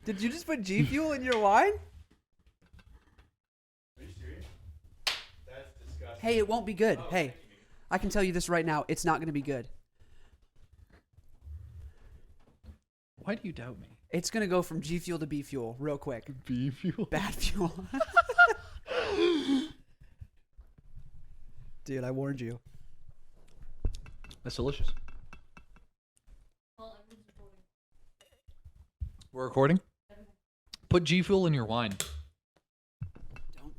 Did you just put G Fuel in your wine? Are you serious? That's disgusting. Hey, it won't be good. Oh, Hey, I can tell you this right now. It's not going to be good. Why do you doubt me? It's going to go from G Fuel to B Fuel real quick. B fuel? Bad fuel. Dude, I warned you. That's delicious. We're recording? Put G Fuel in your wine.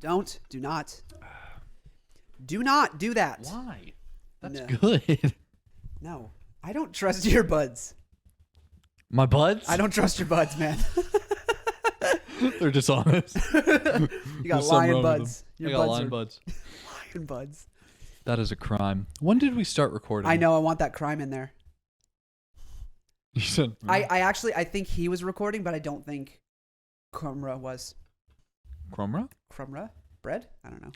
Do not. Do not do that. Why? That's No. good. No. I don't trust your buds. My buds? I don't trust your buds, man. They're dishonest. You got There's something lion wrong with buds. them. Your I got buds lion are buds. lion buds. That is a crime. When did we start recording? I know. I want that crime in there. You said I think he was recording, but I don't think Crumra was. Crumra? Crumra? Bread? I don't know.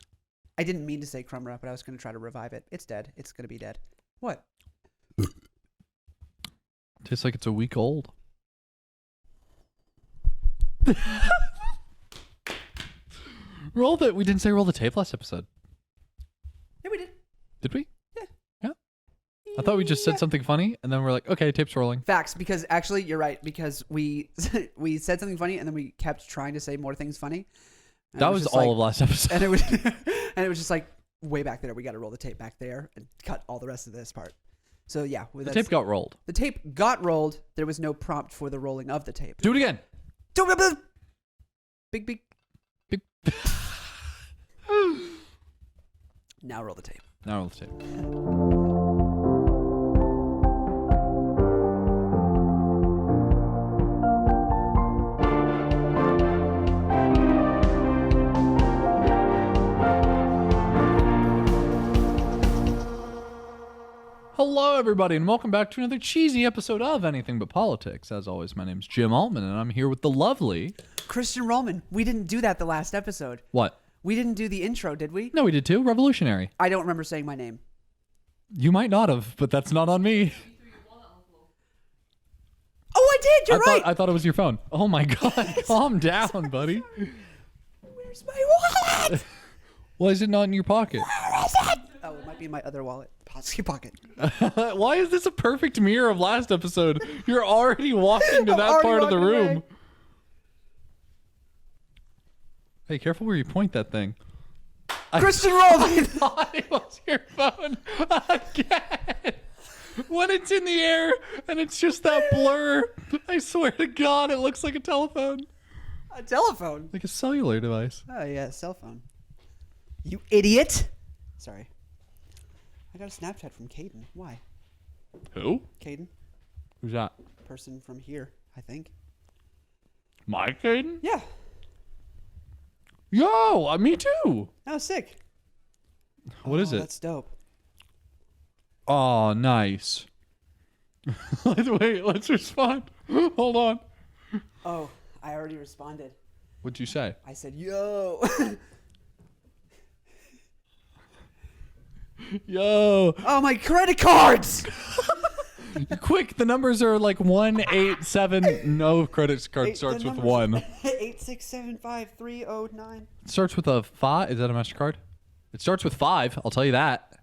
I didn't mean to say Crumra, but I was going to try to revive it. It's dead. It's going to be dead. What? Tastes like it's a week old. Roll the. We didn't say roll the tape last episode. Yeah, we did. Did we? Yeah. Yeah. I thought we just said something funny, and then we're like, okay, tape's rolling. Facts, because actually, you're right. Because we we said something funny, and then we kept trying to say more things funny. And That it was just all like- of last episode. And it was and it was just like way back there. We got to roll the tape back there and cut all the rest of this part. So yeah, The tape got rolled. the tape got rolled. There was no prompt for the rolling of the tape. Do it again. Big. Big. Now roll the tape. Now roll the tape. Hello, everybody, and welcome back to another cheesy episode of Anything But Politics. As always, my name's Jim Altman, and I'm here with the lovely... Christian Rollman. We didn't do that the last episode. What? We didn't do the intro, did we? No, we did too. Revolutionary. I don't remember saying my name. You might not have, but that's not on me. Oh, I did. You're right. I thought it was your phone. Oh my god, calm down, buddy. Where's my wallet? Why is it not in your pocket? Where is it? Oh, it might be in my other wallet. Pocket. Why is this a perfect mirror of last episode? You're already walking to that part of the room. Away. Hey, careful where you point that thing. Christian I Rollman. thought it was your phone again. When it's in the air and it's just that blur, I swear to God, it looks like a telephone. A telephone. Like a cellular device. Oh yeah, cell phone. You idiot. Sorry. I got a Snapchat from Caden. Why? Who? Caden. Who's that? Person from here, I think. Mike Hayden? Yeah. Yo, me too. Oh, sick. What is it? That's dope. Oh, nice. Wait, let's respond. Hold on. Oh, I already responded. What'd you say? I said, yo. Yo. Oh, my credit cards. Quick, the numbers are like 187. No credit card starts with 1. 8675309. It starts with a 5. Is that a MasterCard? It starts with 5. I'll tell you that.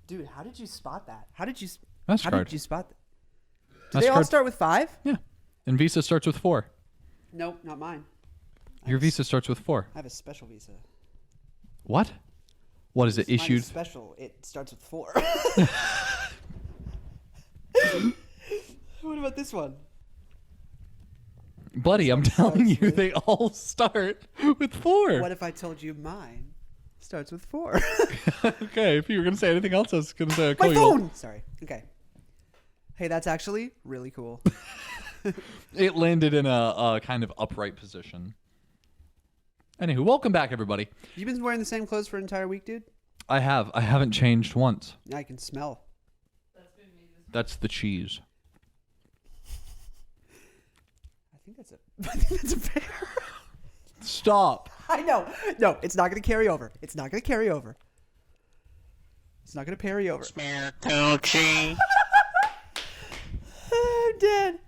Dude, how did you spot that? How did you MasterCard. spot that? Do they all MasterCard. start with 5? Yeah. And Visa starts with 4. Nope, not mine. Your Visa starts with 4. I have a special Visa. What? What is it? Mine is Issued? special. It starts with 4. What about this one? Buddy, I'm telling you, they all start with 4. What if I told you mine starts with 4? Okay, if you were going to say anything else, I was going to say I'll call My you. phone! Sorry. Okay. Hey, that's actually really cool. It landed in a kind of upright position. Anywho, welcome back, everybody. You been wearing the same clothes for an entire week, dude? I have. I haven't changed once. Now I can smell. That's the cheese. I think that's a bear. Stop. I know. No, it's not going to carry over. It's not going to carry over. It's not going to parry over. Smell Gucci. I'm dead.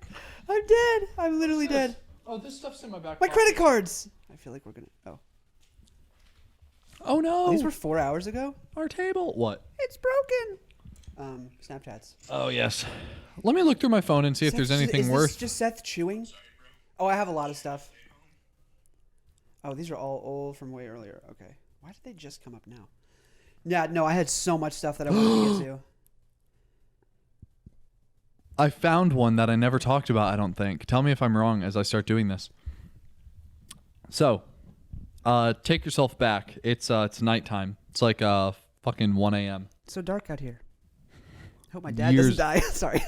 I'm dead. I'm literally dead. Oh, this stuff's in my back My pocket. credit cards. I feel like we're gonna. Oh no! These were 4 hours ago. our table. What? It's broken. Snapchats. Oh yes. Let me look through my phone and see if there's anything is worth. This just Seth chewing? Oh, I have a lot of stuff. Oh, these are all old from way earlier. Okay. Why did they just come up now? Yeah, no, I had so much stuff that I wanted to get to. I found one that I never talked about. I don't think. Tell me if I'm wrong as I start doing this. So, take yourself back. It's nighttime. It's like fucking 1 a.m. It's so dark out here. I hope my dad Years- doesn't die. Sorry.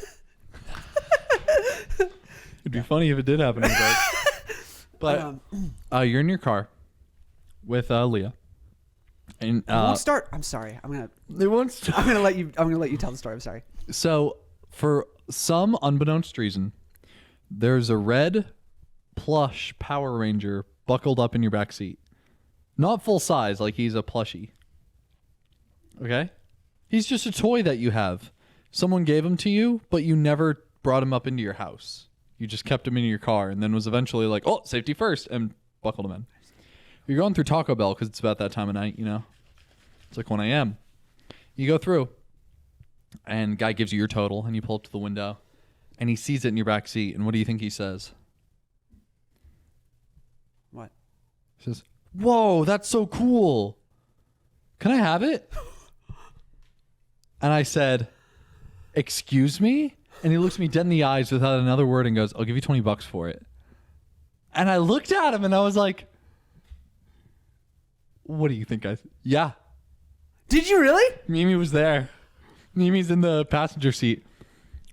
It'd be funny if it did happen. But you're in your car with Leah, and It won't start. I'm sorry. they won't. Start. I'm gonna let you tell the story. I'm sorry. So, for some unbeknownst reason, there's a red plush Power Ranger buckled up in your back seat. Not full size, like he's a plushie. Okay? He's just a toy that you have. Someone gave him to you, but you never brought him up into your house. You just kept him in your car and then was eventually like, oh, safety first, and buckled him in. You're going through Taco Bell because it's about that time of night, you know? It's like 1 a.m. You go through, and guy gives you your total, and you pull up to the window, and he sees it in your back seat, and what do you think he says? What? He says, whoa, that's so cool. Can I have it? And I said, excuse me? And he looks me dead in the eyes without another word and goes, I'll give you $20 for it. And I looked at him and I was like, what do you think? Yeah. Did you really? Mimi was there. Mimi's in the passenger seat.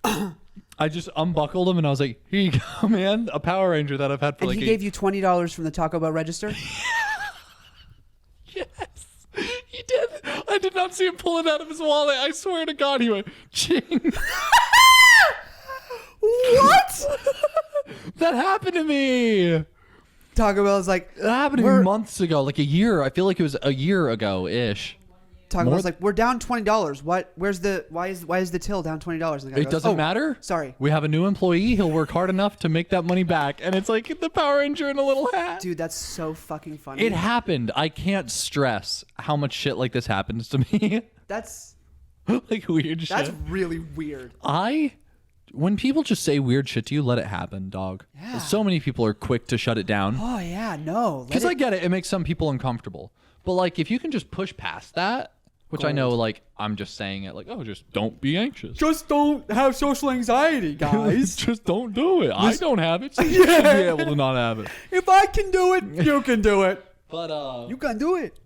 I just unbuckled him and I was like, here you go, man. A Power Ranger that I've had for And he gave you $20 from the Taco Bell register? Yes, he did. I did not see him pull it out of his wallet. I swear to God, he went, ching. What? That happened to me. Taco Bell is like, That happened to me months ago, like a year. I feel like it was a year ago-ish. Taco Bell's like, we're down $20. What? Why is the till down $20? And the guy It goes, doesn't "Oh, matter. Sorry. We have a new employee. He'll work hard enough to make that money back. And it's like the Power Ranger in a little hat. Dude, that's so fucking funny. It happened. I can't stress how much shit like this happens to me. That's Like weird shit. that's really weird. When people just say weird shit to you, let it happen, dog. Yeah. So many people are quick to shut it down. Oh yeah, no. Because I get it. It makes some people uncomfortable. But like, if you can just push past that, which I know, like, I'm just saying it like, oh, just don't be anxious. Just don't have social anxiety, guys. Just don't do it. I don't have it, so you should be able to not have it. If I can do it, you can do it. But You can do it.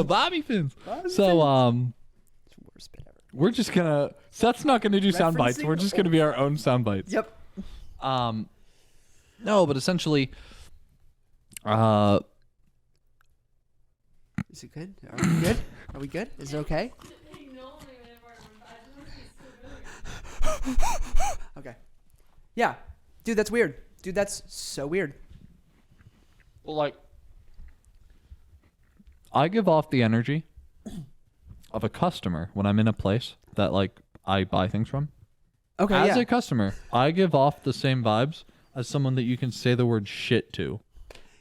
Bobby fins. Bobby So It's the worst bit ever. we're just gonna. Seth's not gonna do sound bites. We're just gonna be our own sound bites. Yep. No, but essentially, Is it good? Are we good? Are we good? Is it okay? Okay. Yeah. Dude, that's weird. Dude, that's so weird. well, like, I give off the energy of a customer when I'm in a place that like I buy things from. Okay, As yeah. a customer, I give off the same vibes as someone that you can say the word shit to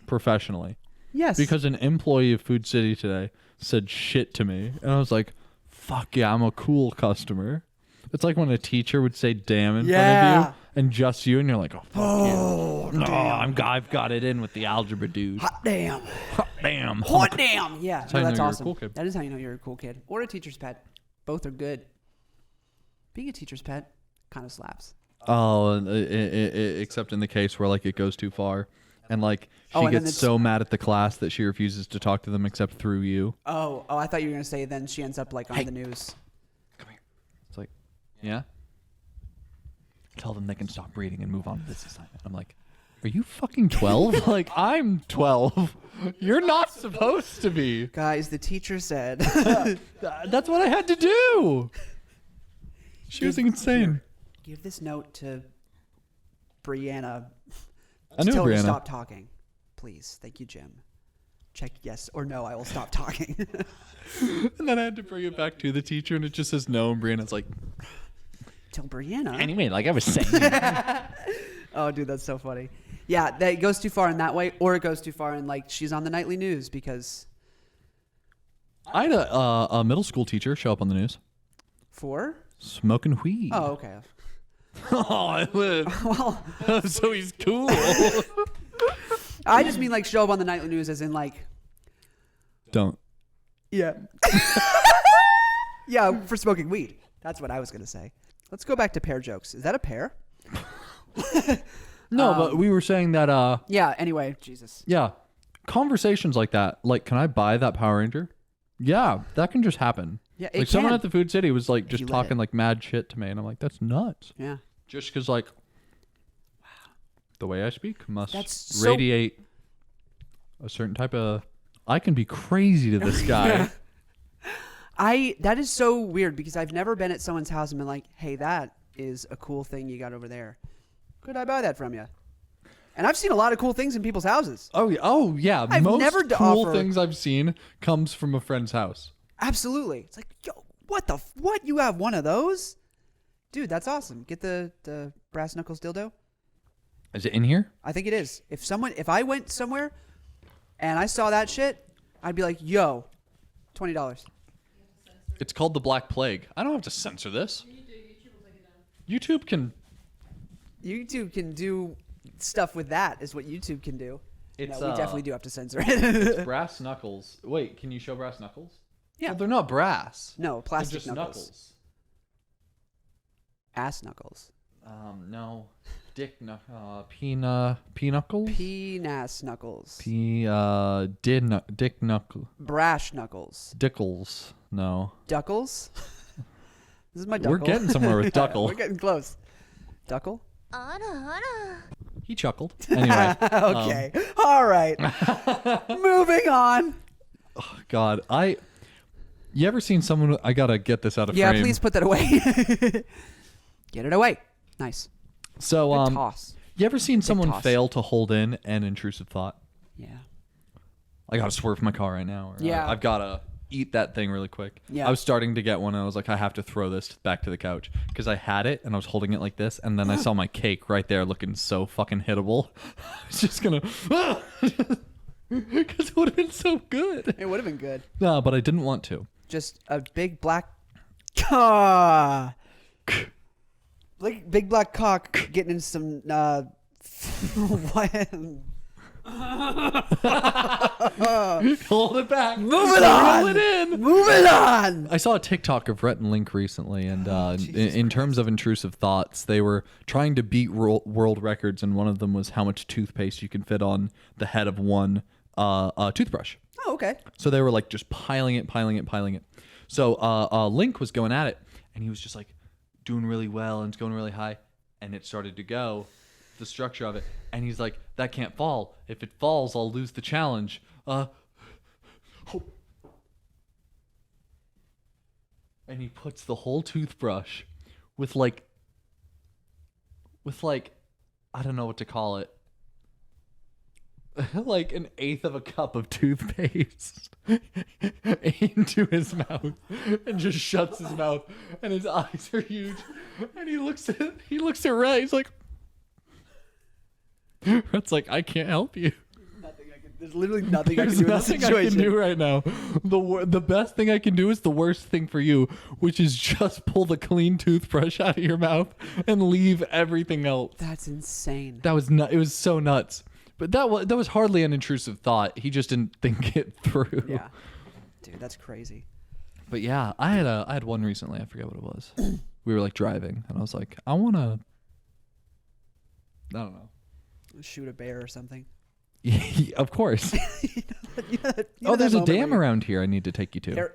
professionally. Yes. Because an employee of Food City today said shit to me. And I was like, fuck yeah, I'm a cool customer. It's like when a teacher would say damn in front of you and just you, and you're like, oh, fuck yeah. No, I've got it in with the algebra dude. Hot damn. Hot damn. Hot damn. Yeah. how No, you that's know you're a awesome. cool kid. That is how you know you're a cool kid. Or a teacher's pet. Both are good. Being a teacher's pet kind of slaps. Oh, except in the case where like it goes too far. And like she and then gets it's- so mad at the class that she refuses to talk to them except through you. Oh, I thought you were going to say then she ends up like on Hey. the news. Come here. It's like, yeah? Tell them they can stop reading and move on to this assignment. I'm like, are you fucking 12? Like, I'm 12. You're not supposed to be. Guys, the teacher said. That's what I had to do. She was insane. Give this note to Brianna. I knew Tell her to Brianna. stop talking. Please. Thank you, Jim. Check yes or no. I will stop talking. And then I had to bring it back to the teacher, and it just says no, and Brianna's like, Till Brianna. Anyway, like I was saying. Oh, dude, that's so funny. Yeah, that goes too far in that way, or it goes too far in like she's on the nightly news because I had a middle school teacher show up on the news for smoking weed. Oh, okay. Oh, I live. Well, So he's cool. I just mean like show up on the nightly news as in like Don't. yeah. Yeah, for smoking weed. That's what I was gonna say. Let's go back to pear jokes. Is that a pear? No, but we were saying that. Yeah. Anyway, Jesus. Yeah, conversations like that. Like, can I buy that Power Ranger? Yeah, that can just happen. Yeah, it like someone can. at the Food City was like just you let talking it. like mad shit to me, and I'm like, that's nuts. Yeah. Just because like, the way I speak must That's so- radiate a certain type of. I can be crazy to this guy. That is so weird because I've never been at someone's house and been like, hey, that is a cool thing you got over there. Could I buy that from you? And I've seen a lot of cool things in people's houses. Oh yeah. I've Most never cool offer- things I've seen comes from a friend's house. Absolutely. It's like, yo, what? You have one of those? Dude, that's awesome. Get the brass knuckles dildo. Is it in here? I think it is. If I went somewhere and I saw that shit, I'd be like, yo, $20. It's called the Black Plague. I don't have to censor this. YouTube can. YouTube can do stuff with that is what YouTube can do. It's, no, we definitely do have to censor it. It's brass knuckles. Wait, can you show brass knuckles? Yeah. Well, they're not brass. No, They're plastic just knuckles. Ass knuckles. No. Dick knuckles. P-knuckles? Penis knuckles. Dick knuckle. Brash knuckles. Dickles. No. Duckles. This is my duckle. We're getting somewhere with duckle. We're getting close. Duckle? He chuckled. Anyway. Okay. All right. Moving on. God, you ever seen someone? I gotta get this out of Yeah, frame. please put that away. Get it away. Nice. So, Good toss. you ever seen someone toss. fail to hold in an intrusive thought? Yeah. I gotta swerve my car right now. Or Yeah. I've gotta eat that thing really quick. Yeah. I was starting to get one, and I was like, I have to throw this back to the couch because I had it and I was holding it like this, and then I saw my cake right there, looking so fucking hittable. I was just gonna, because it would have been so good. It would have been good. No, but I didn't want to. Just a big black cock. Like big black cock getting into some what? Hold it back. Move it on. Reel it in. Move it on. I saw a TikTok of Rhett and Link recently, and in terms of intrusive thoughts, they were trying to beat world records, and one of them was how much toothpaste you can fit on the head of one toothbrush. Oh, okay. So they were like just piling it. So Link was going at it, and he was just like doing really well, and it's going really high, and it started to go, the structure of it, and he's like, that can't fall. If it falls, I'll lose the challenge. And he puts the whole toothbrush with like I don't know what to call it. Like an eighth of a cup of toothpaste into his mouth and just shuts his mouth, and his eyes are huge, and he looks at Ray. He's like, it's like, I can't help you. There's literally nothing I can There's do in this nothing I situation. can do right now. The best thing I can do is the worst thing for you, which is just pull the clean toothbrush out of your mouth and leave everything else. That's insane. That was it was so nuts. But that was hardly an intrusive thought. He just didn't think it through. Yeah. Dude, that's crazy. But yeah, I had one recently. I forget what it was. We were like driving, and I was like, I don't know. Shoot a bear or something. Of course. There's a dam around here I need to take you to.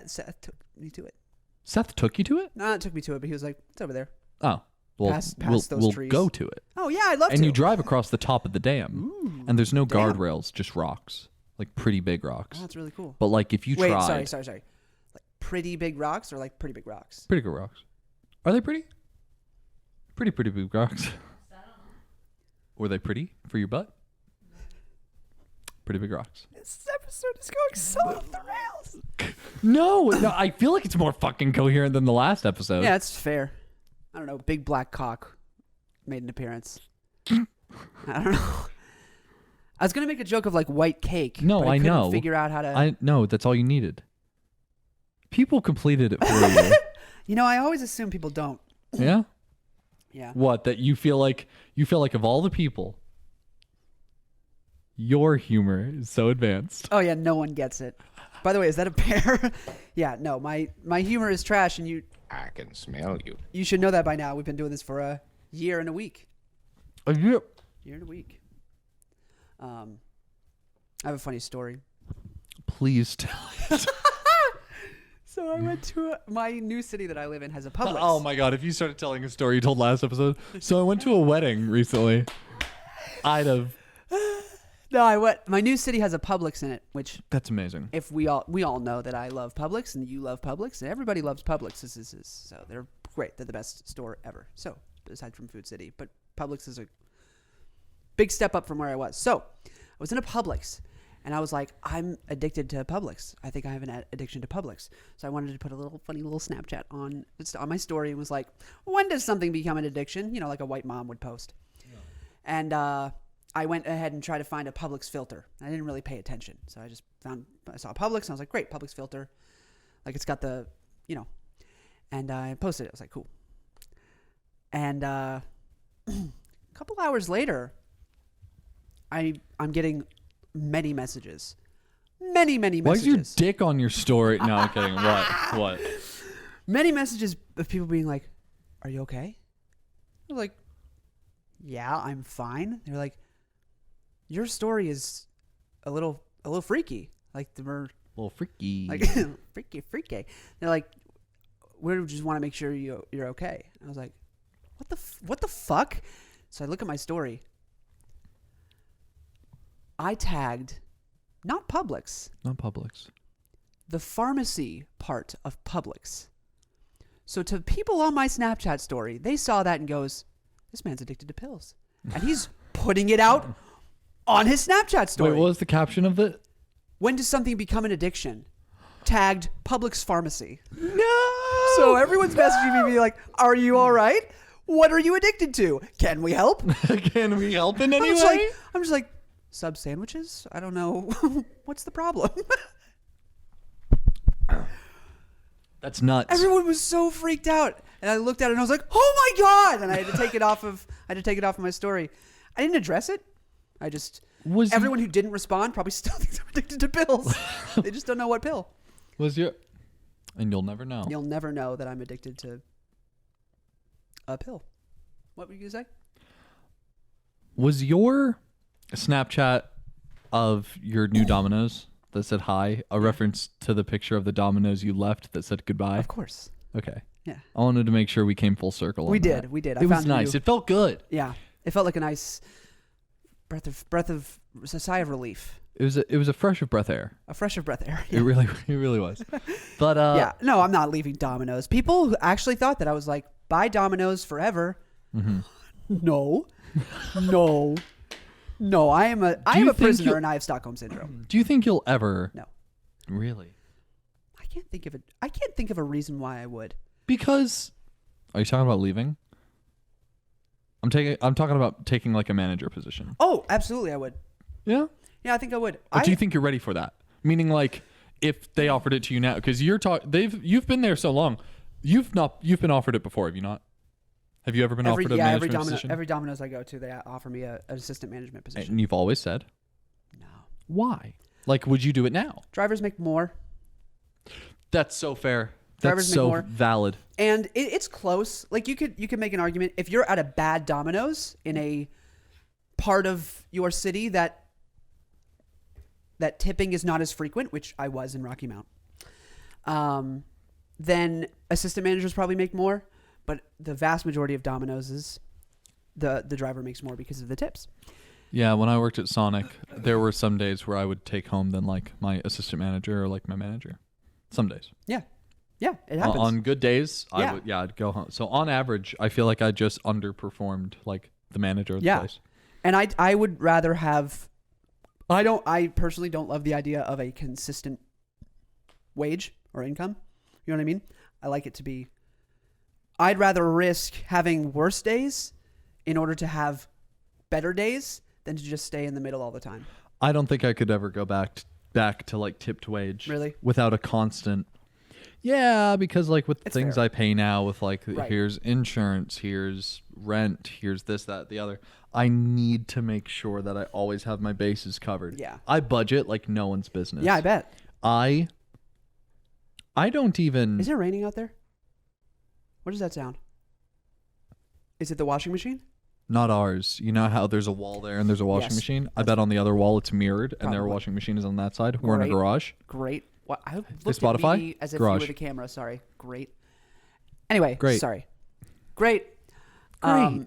Seth took me to it. Seth took you to it? No, it took me to it, but he was like, it's over there. Oh. Well, Past those we'll trees. go to it. Oh, yeah, I'd love to. And you drive across the top of the dam. Ooh, And there's no damn. guardrails, just rocks. Like pretty big rocks. Oh, that's really cool. But like if you Wait, tried... sorry. Like pretty big rocks or like pretty big rocks? Pretty good rocks. Are they pretty? Pretty big rocks. Were they pretty for your butt? Pretty big rocks. This episode is going so off the rails. No, I feel like it's more fucking coherent than the last episode. Yeah, it's fair. I don't know, big black cock made an appearance. I don't know. I was gonna make a joke of like white cake. No, but I couldn't know. Figure out how to. I no, that's all you needed. People completed it for you. You know, I always assume people don't. Yeah. Yeah. What? That you feel like of all the people, your humor is so advanced. Oh yeah, no one gets it. By the way, is that a bear? Yeah, no, my humor is trash, and I can smell you. you should know that by now. We've been doing this for a year and a week. Yeah. Year and a week. I have a funny story. Please tell it. So I went to my new city that I live in has a Publix. Oh my god! If you started telling a story you told last episode, so I went to a wedding recently. I'd have. No, I went. My new city has a Publix in it, which That's amazing. if we all know that I love Publix and you love Publix and everybody loves Publix. So they're great. They're the best store ever. So aside from Food City, but Publix is a big step up from where I was. So I was in a Publix. And I was like, I'm addicted to Publix. I think I have an addiction to Publix. So I wanted to put a funny little Snapchat on my story and was like, when does something become an addiction? You know, like a white mom would post. Yeah. And I went ahead and tried to find a Publix filter. I didn't really pay attention. So I saw Publix and I was like, great, Publix filter. Like it's got the, and I posted it. I was like, cool. And a couple hours later, I'm getting many messages. Many Why is messages. your dick on your story? No, I'm kidding. What? Many messages of people being like, are you okay? I was like, yeah, I'm fine. They're like, your story is a little freaky. Like we're A little freaky. like freaky. They're like, we just want to make sure you're okay. I was like, what the fuck? So I look at my story. I tagged, not Publix, Not Publix. the pharmacy part of Publix. So to people on my Snapchat story, they saw that and goes, this man's addicted to pills. And he's putting it out on his Snapchat story. Wait, what was the caption of it? When does something become an addiction? Tagged Publix pharmacy. No. So everyone's messaging me like, are you all right? What are you addicted to? Can we help? Can we help in any I'm way? just like, sub sandwiches? I don't know. What's the problem? That's nuts. Everyone was so freaked out. And I looked at it and I was like, oh my God. And I had to take it off of my story. I didn't address it. I just, everyone who didn't respond probably still thinks I'm addicted to pills. They just don't know what pill. And you'll never know. You'll never know that I'm addicted to a pill. What were you going to say? Was your Snapchat of your new Domino's that said hi a reference to the picture of the Domino's you left that said goodbye? Of course. Okay. Yeah. I wanted to make sure we came full circle on We that. did. It was nice. It felt good. Yeah. It felt like a nice breath of a sigh of relief. It was a fresh of breath air. A fresh of breath air. It really was. But yeah. No, I'm not leaving Domino's. People who actually thought that I was like, bye Domino's forever. Mm-hmm. No. No, I am a prisoner and I have Stockholm syndrome. Do you think you'll ever? No. Really? I can't think of a reason why I would. Because are you talking about leaving? I'm talking about taking like a manager position. Oh, absolutely I would. Yeah? Yeah, I think I would. But do you think you're ready for that? Meaning like if they offered it to you now, because you've been there so long. You've been offered it before, have you not? Have you ever been offered a management position? Every Domino's I go to, they offer me an assistant management position. And you've always said? No. Why? Like, would you do it now? Drivers make more. That's so fair. Drivers That's so make more. valid. And it's close. Like you could make an argument if you're at a bad Domino's in a part of your city that tipping is not as frequent, which I was in Rocky Mount. Then assistant managers probably make more, but the vast majority of Domino's is the driver makes more because of the tips. Yeah, when I worked at Sonic, there were some days where I would take home than like my assistant manager or like my manager. Some days. Yeah. Yeah, it happens. On good days, Yeah. I'd go home. So on average, I feel like I just underperformed like the manager of the place. And I would rather have I personally don't love the idea of a consistent wage or income. You know what I mean? I like it to be I'd rather risk having worse days in order to have better days than to just stay in the middle all the time. I don't think I could ever go back to like tipped wage. Really? Without a constant. Yeah, because like with It's things fair. I pay now, with like Right. here's insurance, here's rent, here's this, that, the other. I need to make sure that I always have my bases covered. Yeah. I budget like no one's business. Yeah, I bet. I don't even. Is it raining out there? What does that sound? Is it the washing machine? Not ours. You know how there's a wall there and there's a washing Yes. machine? I bet on the other wall it's mirrored and their Probably. washing machine is on that side. We're in a Great. garage. Great. What? I looked Spotify? at me as if Garage. you were the camera. Sorry. Great. Anyway. Great. Sorry. Great. Great.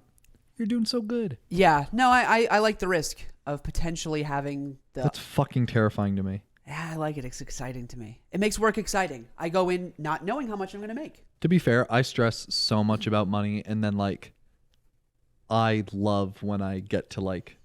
You're doing so good. Yeah. No, I like the risk of potentially having the. That's fucking terrifying to me. Yeah, I like it. It's exciting to me. It makes work exciting. I go in not knowing how much I'm going to make. To be fair, I stress so much about money, and then like I love when I get to like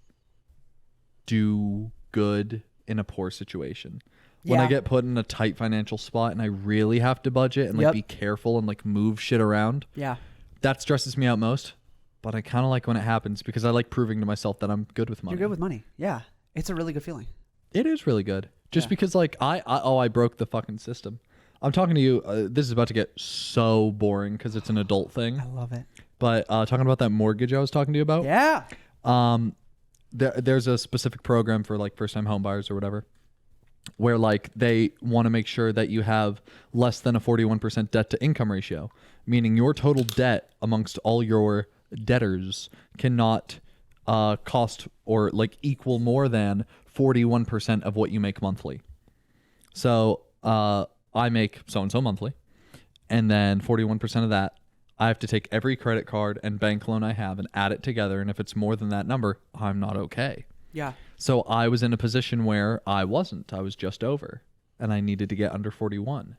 do good in a poor situation. When I Yeah. get put in a tight financial spot and I really have to budget and like Yep. be careful and like move shit around, Yeah. that stresses me out most. But I kind of like when it happens because I like proving to myself that I'm good with money. You're good with money. Yeah. It's a really good feeling. It is really good. Just Yeah. because like I broke the fucking system. I'm talking to you. This is about to get so boring because it's an adult thing. I love it. But talking about that mortgage I was talking to you about. Yeah. There's a specific program for like first time home buyers or whatever, where like they want to make sure that you have less than a 41% debt to income ratio, meaning your total debt amongst all your debtors cannot cost or like equal more than 41% of what you make monthly. So I make so and so monthly, and then 41% of that I have to take every credit card and bank loan I have and add it together, and if it's more than that number, I'm not okay. Yeah. So I was in a position where I wasn't. I was just over, and I needed to get under 41.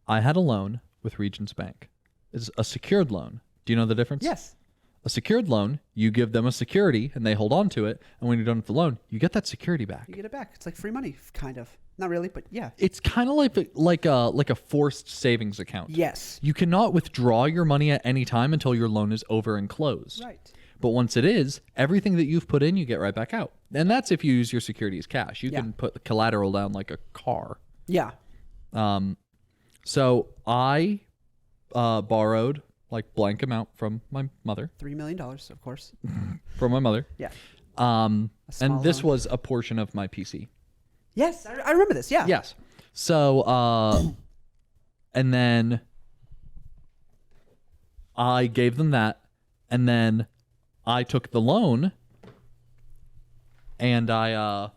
I had a loan with Regions Bank. It's a secured loan. Do you know the difference? Yes. A secured loan, you give them a security, and they hold on to it, and when you're done with the loan, you get that security back. You get it back. It's like free money, kind of. Not really, but yeah. It's kind of like a forced savings account. Yes. You cannot withdraw your money at any time until your loan is over and closed. Right. But once it is, everything that you've put in, you get right back out. And that's if you use your security as cash. You Yeah. can put the collateral down like a car. Yeah. So I borrowed like blank amount from my mother. $3 million, of course. From my mother. Yeah. And small this loan. was a portion of my PC. Yes, I remember this. Yeah. Yes. So, and then I gave them that, and then I took the loan, and I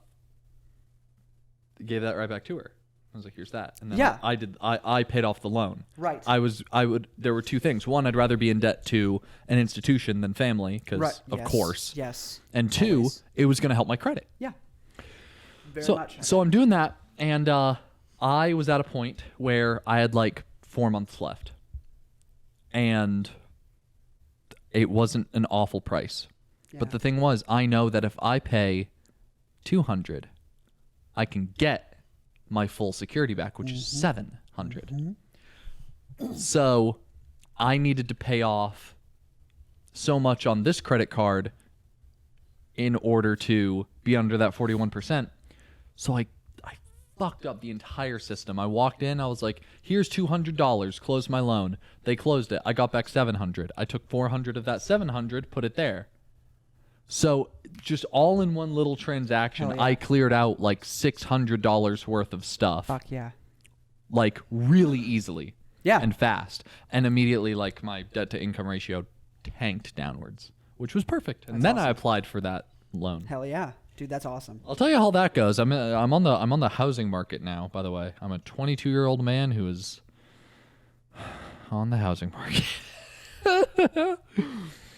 gave that right back to her. I was like, "Here's that," and then Yeah. I paid off the loan. Right. There were two things. One, I'd rather be in debt to an institution than family, because Right. of Yes. course. Yes. And two, Always. it was going to help my credit. Yeah. Very So, much. so I'm doing that, and I was at a point where I had like 4 months left, and it wasn't an awful price. But Yeah. the thing was, I know that if I pay $200, I can get my full security back, which is $700. So I needed to pay off so much on this credit card in order to be under that 41%. So I fucked up the entire system. I walked in, I was like, here's $200, close my loan. They closed it. I got back $700. I took $400 of that $700, put it there. So just all in one little transaction, Hell yeah. I cleared out like $600 worth of stuff, Fuck yeah. like really easily Yeah. and fast. And immediately like my debt to income ratio tanked downwards, which was perfect. And then I applied for that loan. Hell yeah. Dude, that's awesome. I'll tell you how that goes. I'm on the housing market now, by the way. I'm a 22-year-old man who is on the housing market.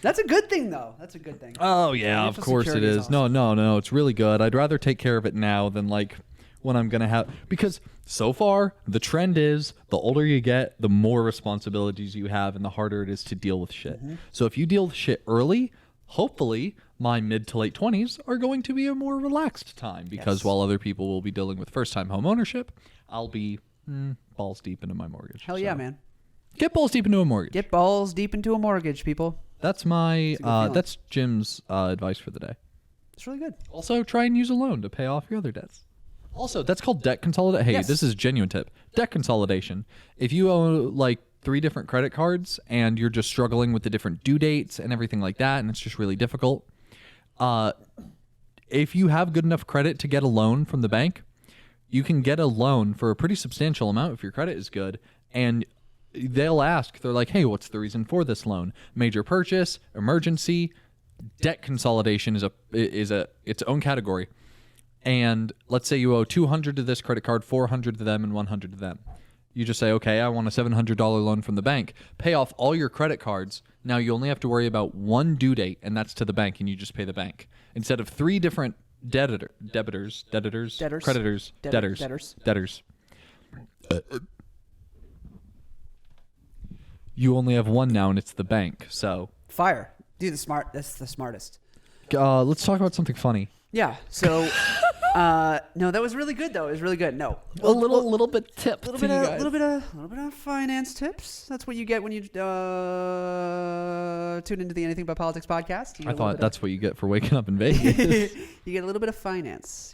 That's a good thing, though. That's a good thing. Oh yeah, of Financial course it security is is. No, it's really good. I'd rather take care of it now than like when I'm gonna have, because so far the trend is the older you get, the more responsibilities you have, and the harder it is to deal with shit. So if you deal with shit early, hopefully my mid to late 20s are going to be a more relaxed time, because Yes. while other people will be dealing with first time home ownership, I'll be balls deep into my mortgage. Hell So, yeah, man. Get balls deep into a mortgage. Get balls deep into a mortgage, people. That's my a good feeling. that's Jim's advice for the day. It's really good. Also, try and use a loan to pay off your other debts. Also, that's called debt consolidation. Hey, Yes. this is a genuine tip. Debt consolidation. If you own like 3 different credit cards and you're just struggling with the different due dates and everything like that, and it's just really difficult, if you have good enough credit to get a loan from the bank, you can get a loan for a pretty substantial amount if your credit is good, and they'll ask, they're like, hey, what's the reason for this loan? Major purchase, emergency. Debt consolidation is its own category. And let's say you owe $200 to this credit card, $400 to them, and $100 to them. You just say, okay, I want a $700 loan from the bank. Pay off all your credit cards. Now you only have to worry about one due date, and that's to the bank, and you just pay the bank. Instead of 3 different debtors, creditors, debtors. You only have one now, and it's the bank. So Fire. That's the smartest. let's talk about something funny. Yeah. So, no, that was really good though. It was really good. No, A little bit tip. little bit of finance tips. That's what you get when you tune into the Anything But Politics podcast. You get I a little thought bit that's what you get for waking up in Vegas. you get a little bit of finance.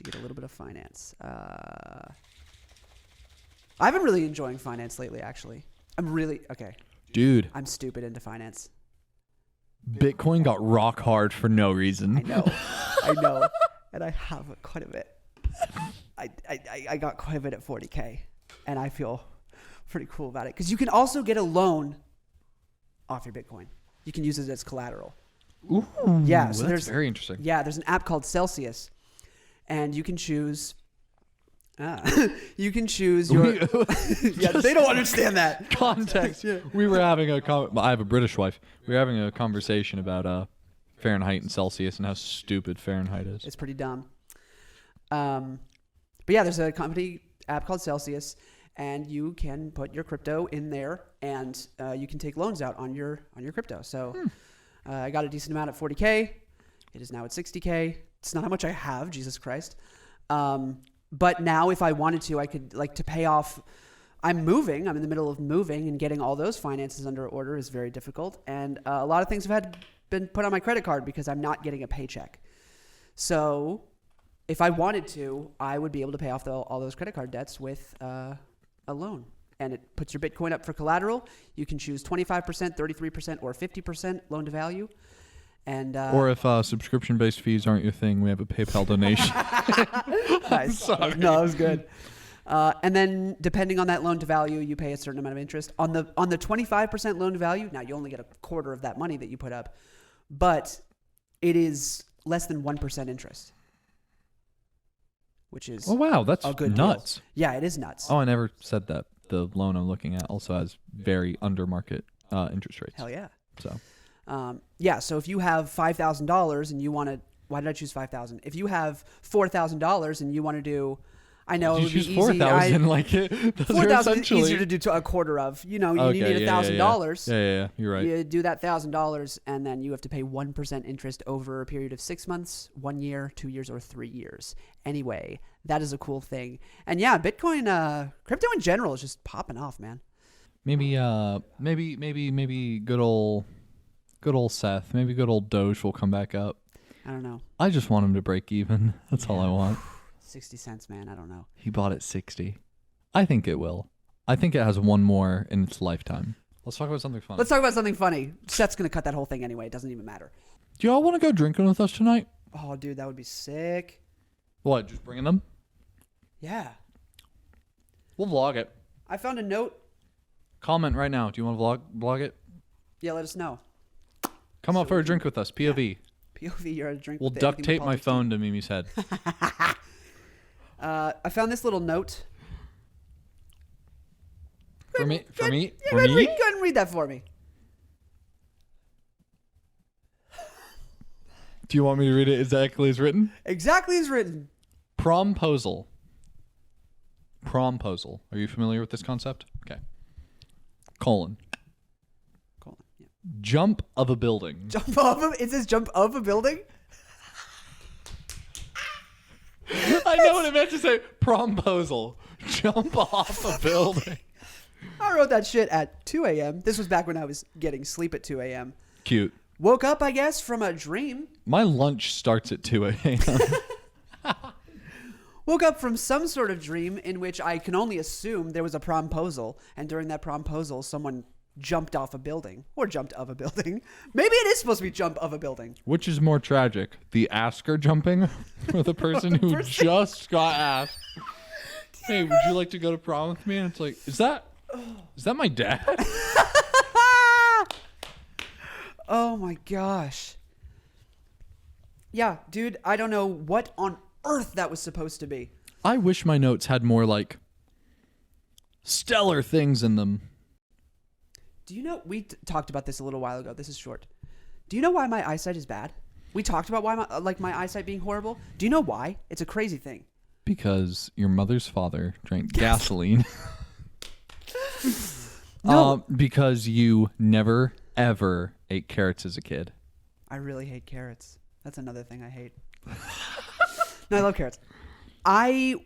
I've been really enjoying finance lately. Actually, Dude, I'm stupid into finance. Bitcoin got rock hard for no reason. I know, and I have quite a bit. I got quite a bit at 40K, and I feel pretty cool about it because you can also get a loan off your Bitcoin. You can use it as collateral. Ooh, Yeah, so that's there's very interesting. Yeah, there's an app called Celsius, and you can choose. You can choose your. Yeah, they don't understand that Context. We were having I have a British wife. We were having a conversation about Fahrenheit and Celsius and how stupid Fahrenheit is. It's pretty dumb. But yeah, there's a company app called Celsius, and you can put your crypto in there, and you can take loans out on your crypto. So I got a decent amount at 40K. It is now at 60K. It's not how much I have, Jesus Christ. But now if I wanted to, I could to pay off. I'm moving. I'm in the middle of moving, and getting all those finances under order is very difficult. And a lot of things have been put on my credit card because I'm not getting a paycheck. So if I wanted to, I would be able to pay off all those credit card debts with a loan. And it puts your Bitcoin up for collateral. You can choose 25%, 33%, or 50% loan to value. And Or if subscription-based fees aren't your thing, we have a PayPal donation. Nice. Sorry. No, that was good. And then depending on that loan to value, you pay a certain amount of interest. On the 25% loan to value, now you only get a quarter of that money that you put up, but it is less than 1% interest, which is Oh, wow. That's a good deal. nuts. Yeah, it is nuts. Oh, I never said that. The loan I'm looking at also has very under-market interest rates. Hell yeah. So Yeah, so if you have $5,000 and you want to, why did I choose 5,000? If you have $4,000 and you want to do, I know it you would be choose easy. 4,000 like it. Those are 4,000 is essentially easier to do a quarter of. You know, you Okay, need $1,000. Yeah, you're right. You do that $1,000, and then you have to pay 1% interest over a period of 6 months, 1 year, 2 years, or 3 years. Anyway, that is a cool thing. And yeah, Bitcoin, crypto in general is just popping off, man. Maybe good old Seth. Maybe good old Doge will come back up. I don't know. I just want him to break even. That's all I want. 60 cents, man. I don't know. He bought it 60. I think it will. I think it has one more in its lifetime. Let's talk about something fun. Let's talk about something funny. Seth's going to cut that whole thing anyway. It doesn't even matter. Do y'all want to go drinking with us tonight? Oh, dude, that would be sick. What, just bringing them? Yeah. We'll vlog it. I found a note. Comment right now. Do you want to vlog it? Yeah, let us know. Come out for a drink with us. POV. POV, you're at a drink. We'll with duct Anything tape But my Politics phone to Mimi's head. I found this little note. For me? Go ahead and read that for me. Do you want me to read it exactly as written? Exactly as written. Promposal. Promposal. Are you familiar with this concept? Okay. Colon. Yeah. Jump of a building. Jump off it says jump of a building? I know what it meant to say. Promposal. Jump off a building. I wrote that shit at 2 a.m. This was back when I was getting sleep at 2 a.m. Cute. Woke up, I guess, from a dream. My lunch starts at 2 a.m. Woke up from some sort of dream in which I can only assume there was a promposal, and during that promposal, someone jumped off a building or jumped of a building. Maybe it is supposed to be jump of a building. Which is more tragic, the asker jumping or the person who just got asked, hey, would you like to go to prom with me? And it's like, is that my dad? Oh my gosh. Yeah, dude, I don't know what on earth that was supposed to be. I wish my notes had more like stellar things in them. Do you know, we talked about this a little while ago. This is short. Do you know why my eyesight is bad? We talked about why my eyesight being horrible. Do you know why? It's a crazy thing. Because your mother's father drank gasoline. No. Because you never, ever ate carrots as a kid. I really hate carrots. That's another thing I hate. No, I love carrots. I've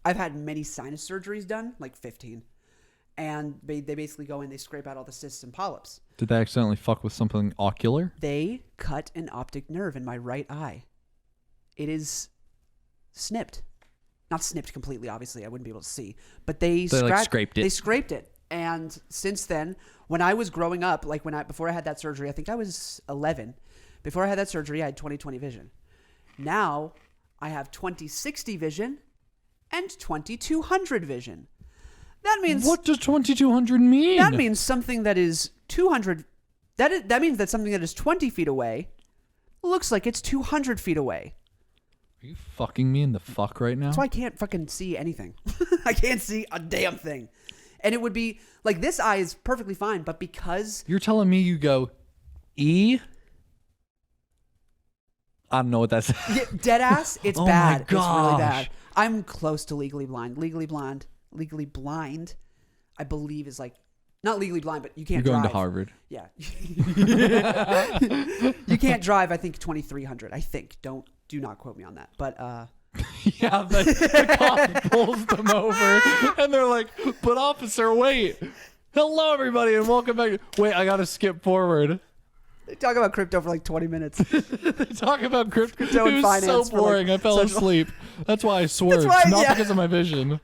had many sinus surgeries done, like 15. And they basically go in, they scrape out all the cysts and polyps. Did they accidentally fuck with something ocular? They cut an optic nerve in my right eye. It is snipped. Not snipped completely, obviously. I wouldn't be able to see. But they scraped it. They scraped it. And since then, when I was growing up, like before I had that surgery, I think I was 11. Before I had that surgery, I had 20/20 vision. Now, I have 20/60 vision and 2200 vision. That means What does 2200 mean? that means something that is 200. That means that something that is 20 feet away looks like it's 200 feet away. Are you fucking me in the fuck right now? That's why I can't fucking see anything. I can't see a damn thing. And it would be like this eye is perfectly fine, but because You're telling me you go E? I don't know what that's. dead ass, it's Oh bad. my It's really gosh. bad. I'm close to legally blind. Legally blind, I believe is like not legally blind, but you can't You're going drive. to Harvard. Yeah. You can't drive, I think 2300. I think. Do not quote me on that. But Yeah, the cop pulls them over, and they're like, "But officer, wait! Hello, everybody, and welcome back." Wait, I gotta skip forward. they talk about crypto for like 20 minutes. They talk about crypto. Crypto and It was so finance for, like, boring. I fell such- asleep. That's why I swerved, why- not yeah. because of my vision.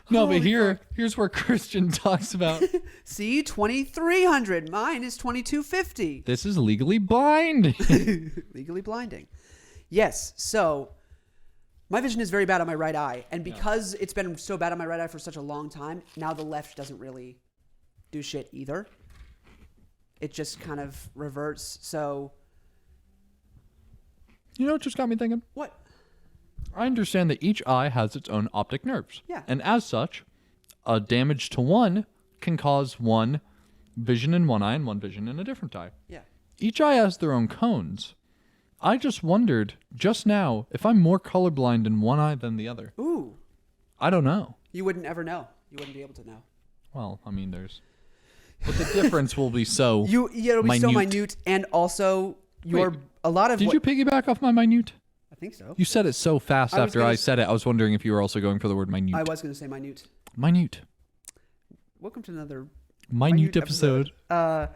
No, but Holy here's where Christian talks about See, 2300. Mine is 2250. this is legally blind. Legally blinding. Yes. So my vision is very bad on my right eye. And because it's been so bad on my right eye for such a long time, now the left doesn't really do shit either. It just kind of reverts. So You know what just got me thinking? what? I understand that each eye has its own optic nerves. Yeah. And as such, a damage to one can cause one vision in one eye and one vision in a different eye. Yeah. Each eye has their own cones. I just wondered, just now, if I'm more colorblind in one eye than the other. Ooh. I don't know. You wouldn't ever know. You wouldn't be able to know. Well, I mean, but the difference will be so It'll be so minute, and also a lot of. Did you piggyback off my minute? I think so. You said it so fast I was after gonna I s- said it. I was wondering if you were also going for the word minute. I was going to say minute. Minute. Welcome to another Minute episode. Uh,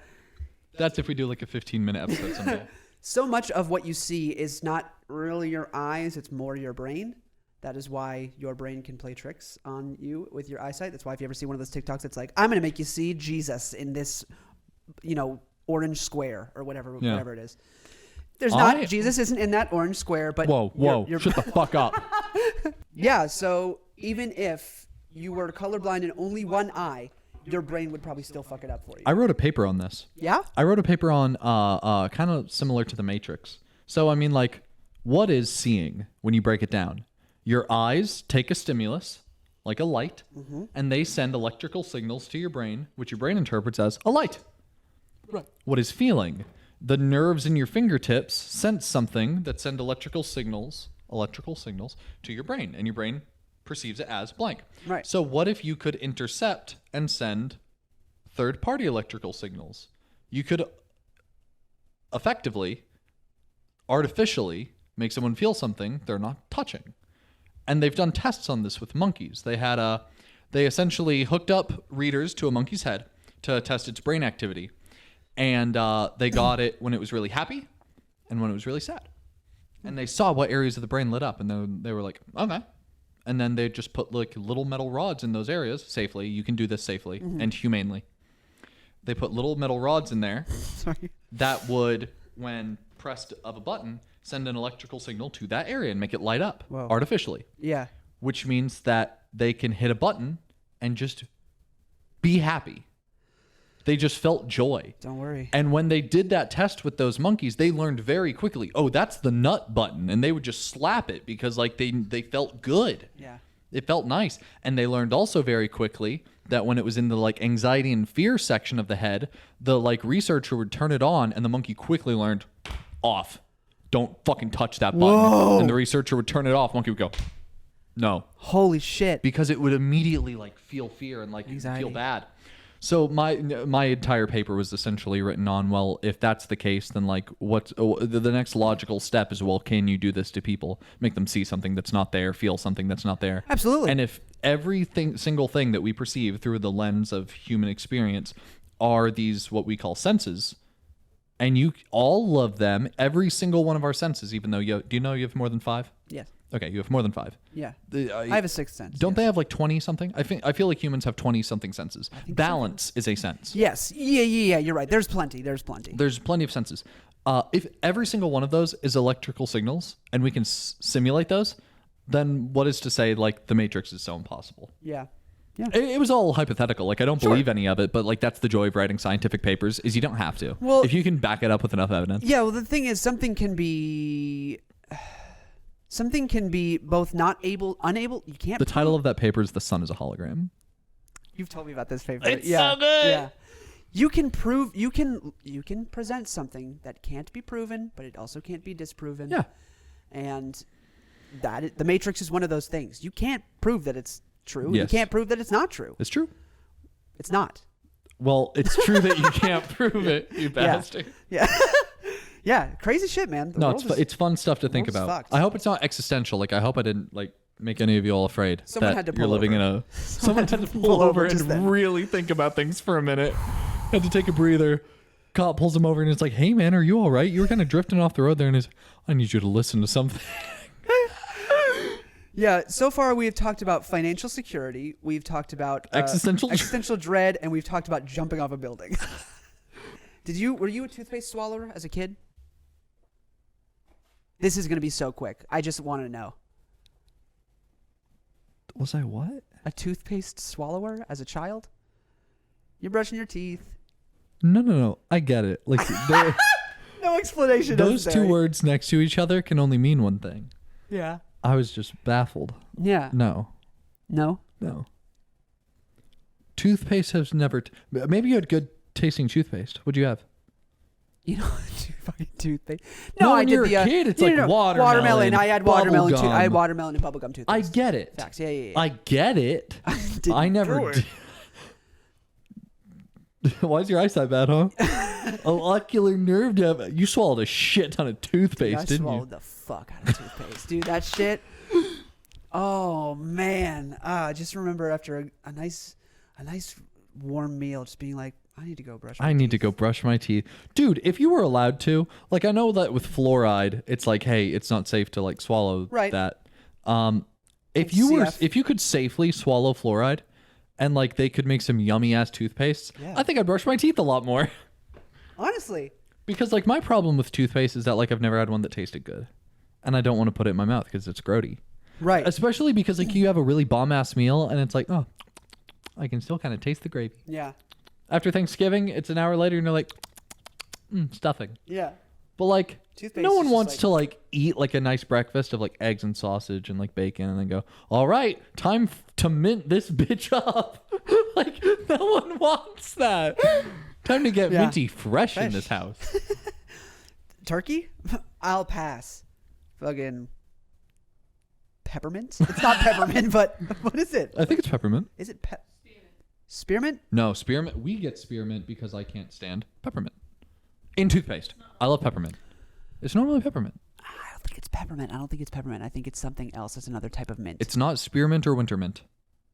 That's if we do like a 15-minute episode someday. so much of what you see is not really your eyes; it's more your brain. That is why your brain can play tricks on you with your eyesight. That's why if you ever see one of those TikToks, it's like, I'm going to make you see Jesus in this, orange square or whatever it is. There's not. Jesus isn't in that orange square, but Whoa, you're shut the fuck up. yeah. So even if you were colorblind in only one eye, your brain would probably still fuck it up for you. I wrote a paper on this. Yeah. I wrote a paper on kind of similar to the Matrix. So I mean, like, what is seeing when you break it down? Your eyes take a stimulus, like a light, and they send electrical signals to your brain, which your brain interprets as a light. Right. What is feeling? The nerves in your fingertips sense something that send electrical signals to your brain, and your brain perceives it as blank. Right. So what if you could intercept and send third-party electrical signals? You could effectively, artificially, make someone feel something they're not touching. And they've done tests on this with monkeys. They had They essentially hooked up readers to a monkey's head to test its brain activity. And they got it when it was really happy and when it was really sad. And they saw what areas of the brain lit up. And then they were like, okay. And then they just put like little metal rods in those areas safely. You can do this safely and humanely. They put little metal rods in there that would, when pressed of a button, send an electrical signal to that area and make it light up artificially. Yeah. Which means that they can hit a button and just be happy. They just felt joy. Don't worry. And when they did that test with those monkeys, they learned very quickly, oh, that's the nut button. And they would just slap it because like they felt good. Yeah. It felt nice. And they learned also very quickly that when it was in the like anxiety and fear section of the head, the like researcher would turn it on and the monkey quickly learned off. Don't fucking touch that button. Whoa. And the researcher would turn it off. Monkey would go, no. Holy shit. Because it would immediately like feel fear and like Anxiety. feel bad. So my entire paper was essentially written on, well, if that's the case, then like the next logical step is, well, can you do this to people? Make them see something that's not there, feel something that's not there. Absolutely. And if single thing that we perceive through the lens of human experience are these what we call senses, and all of them, every single one of our senses, even though do you know you have more than 5? Yes. Okay, you have more than 5. Yeah. I have a sixth sense. Don't yes. they have like 20 something? I feel like humans have 20 something senses. Balance is a sense. Yes. Yeah. You're right. There's plenty. There's plenty of senses. If every single one of those is electrical signals and we can simulate those, then what is to say like the Matrix is so impossible? Yeah. Yeah. It was all hypothetical. Like I don't believe any of it, but like that's the joy of writing scientific papers is you don't have to. Well, if you can back it up with enough evidence. Yeah. Well, the thing is, something can be both unable. You can't. The title of that paper is "The Sun is a Hologram." You've told me about this paper. It's so good. Yeah. You can prove. You can present something that can't be proven, but it also can't be disproven. Yeah. And the Matrix is one of those things. You can't prove that it's true. Yes. You can't prove that it's not true. It's true. It's not. Well, it's true that you can't prove it, you bastard. Yeah. Yeah, crazy shit, man. It's fun stuff to think world's about. fucked. I hope it's not existential. Like I hope I didn't like make any of you all afraid Someone that had to you're pull living over. in a. Someone had to pull over just and then. really think about things for a minute. Had to take a breather. Cop pulls him over and it's like, "Hey man, are you all right? You were kind of drifting off the road there." And he's, "I need you to listen to something." Yeah, so far we have talked about financial security, we've talked about existential dread, and we've talked about jumping off a building. Were you a toothpaste swallower as a kid? This is going to be so quick. I just want to know. Was I what? A toothpaste swallower as a child? You're brushing your teeth. No. I get it. Like No explanation. those necessary. two words next to each other can only mean one thing. Yeah. I was just baffled. Yeah. No. Toothpaste has never. Maybe you had good tasting toothpaste. What'd you have? You know, fucking toothpaste. No, I when did you're the a kid, it's like watermelon, I had watermelon bubblegum. I had watermelon and bubblegum toothpaste. I get it. Facts. Yeah. I get it. Didn't I never do it. did. Why is your eyesight bad, huh? A ocular nerve damage. You swallowed a shit ton of toothpaste, I didn't swallowed you? the fuck out of toothpaste, dude. That shit. Oh man, I just remember after a nice warm meal, just being like, I need to go brush. I need to go brush my teeth, dude. If you were allowed to, like, I know that with fluoride, it's like, hey, it's not safe to like swallow that. If you could safely swallow fluoride, and like they could make some yummy ass toothpaste, I think I'd brush my teeth a lot more. Honestly, because like my problem with toothpaste is that like I've never had one that tasted good, and I don't want to put it in my mouth because it's grody. Right. Especially because like you have a really bomb ass meal, and it's like, oh, I can still kind of taste the gravy. Yeah. After Thanksgiving, it's an hour later, and you're like, stuffing. Yeah. But like, Toothpaste no one is wants just to like eat like a nice breakfast of like eggs and sausage and like bacon, and then go, all right, time to mint this bitch up. Like, no one wants that. Time to get minty fresh in this house. Turkey? I'll pass. Fucking peppermint? It's not peppermint, but what is it? I think it's peppermint. Is it spearmint? No, spearmint. We get spearmint because I can't stand peppermint. In toothpaste. I love peppermint. It's normally peppermint. I don't think it's peppermint. I think it's something else. It's another type of mint. It's not spearmint or winter mint.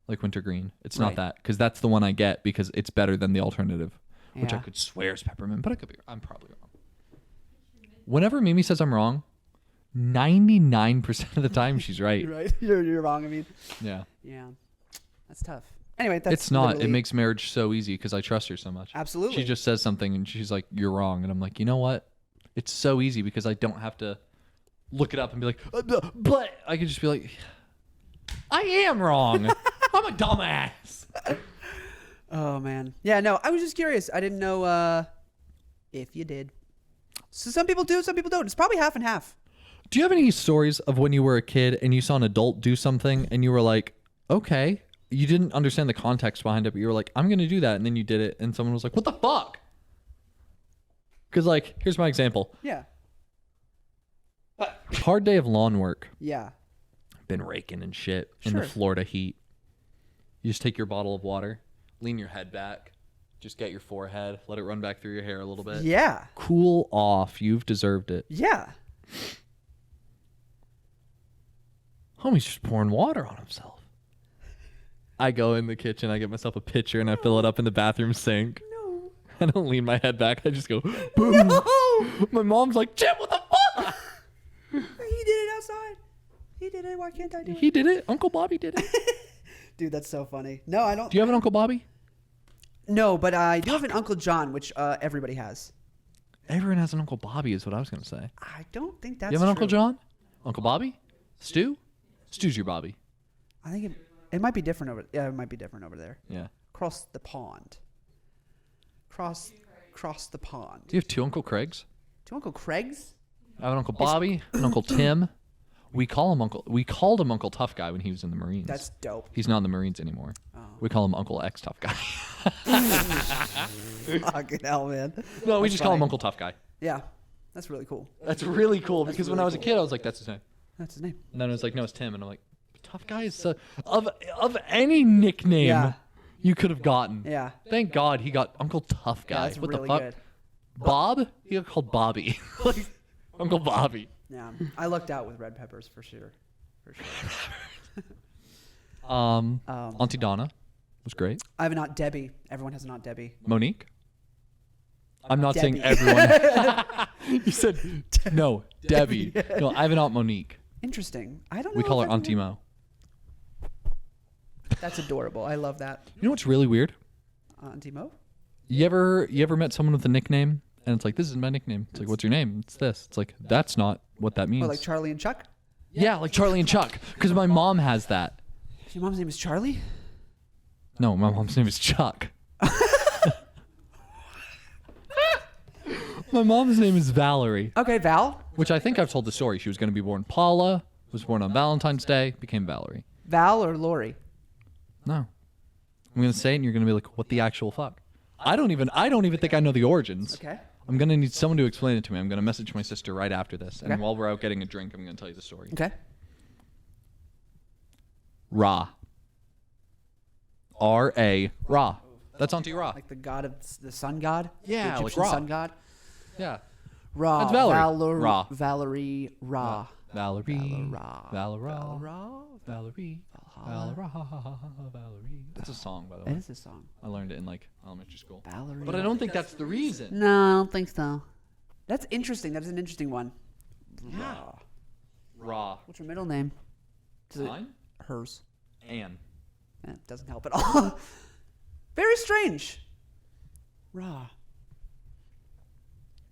like wintergreen. It's Right. not that, because that's the one I get because it's better than the alternative, which I Yeah. could swear is peppermint, but I could be. I'm probably wrong. Whenever Mimi says I'm wrong, 99% of the time she's right. You're right. You're wrong. I mean, Yeah. yeah, that's tough. Anyway, that's It's not. It literally- makes marriage so easy because I trust her so much. Absolutely. She just says something and she's like, "You're wrong," and I'm like, "You know what? It's so easy because I don't have to look it up and be like, but I could just be like, I am wrong. I'm a dumbass." Oh man. Yeah. No, I was just curious. I didn't know if you did. So some people do, some people don't. It's probably half and half. Do you have any stories of when you were a kid and you saw an adult do something and you were like, okay, you didn't understand the context behind it, but you were like, I'm going to do that. And then you did it. And someone was like, what the fuck? Because like, here's my example. Yeah. Hard day of lawn work. Yeah. Been raking and shit in the Sure. Florida heat. You just take your bottle of water, lean your head back, just get your forehead, let it run back through your hair a little bit. Yeah. Cool off. You've deserved it. Yeah. Homie's just pouring water on himself. I go in the kitchen, I get myself a pitcher, and I fill it up in the bathroom sink. No. I don't lean my head back. I just go, boom. No. My mom's like, Jim, what the fuck? He did it outside. He did it. Why can't I do it? He did it. Uncle Bobby did it. Dude, that's so funny. No, I don't. Do you have an Uncle Bobby? No, but I do have an Uncle John, which everybody has. Everyone has an Uncle Bobby is what I was going to say. I don't think that's You have an Uncle true. John? Uncle Bobby? Stu? Stu's your Bobby. I think it might be different over. Yeah, it might be different over there. Yeah. Across the pond. Cross the pond. Do you have two Uncle Craigs? To Uncle Craig's? I have an Uncle Bobby, an Uncle Tim. We called him Uncle Tough Guy when he was in the Marines. That's dope. He's not in the Marines anymore. Oh. We call him Uncle X Tough Guy. Fucking hell, man. No, we That's just call him funny. Uncle Tough Guy. Yeah, that's really cool. That's really cool because when really I was a cool. kid, I was like, "That's his name," That's his name. and then it was like, "No, it's Tim," and I'm like, "Tough Guy is so of any nickname Yeah. you could have gotten." Yeah. Thank God he got Uncle Tough Yeah, Guy. that's what really the fuck? good. Bob? He got called Bobby. Like, Uncle Bobby. Yeah, I lucked out with red peppers for sure. For sure. Auntie Donna was great. I have an Aunt Debbie. Everyone has an Aunt Debbie. Monique. I'm not saying Debbie. everyone. You said no, Debbie. No, I have an Aunt Monique. Interesting. I don't know. We call if her Auntie everyone- Mo. That's adorable. I love that. You know what's really weird? Auntie Mo? You ever met someone with a nickname and it's like, this is my nickname. It's like, what's your name? It's this. It's like, that's not what that means. Or like Charlie and Chuck? Yeah, like Charlie and Chuck. Because my mom has that. Your mom's name is Charlie? No, my mom's name is Chuck. My mom's name is Valerie, Okay, Val. which I think I've told the story. She was going to be born Paula, was born on Valentine's Day, became Valerie. Val or Lori? No. I'm going to say it and you're going to be like, what the actual fuck? I don't even think I know the origins. Okay. I'm going to need someone to explain it to me. I'm going to message my sister right after this. And Okay. while we're out getting a drink, I'm going to tell you the story. Okay. Ra. R-A. Ra. That's Auntie Ra. Like the god of the sun god? Yeah, The like Egyptian Ra. sun god? Yeah. Ra. That's Valerie. Valor- Ra. Valerie Ra. Valerie. Ra. Valera. Ra. Valerie. Valera. Valerie. That's a song, by the That way. is a song. I learned it in like elementary school. Valerie. But I don't think that's the reason. No, I don't think so. That's interesting. That is an interesting one. Yeah. Ra. What's her middle name? Does it- Mine? Hers. Anne. It doesn't help at all. Very strange. Raw.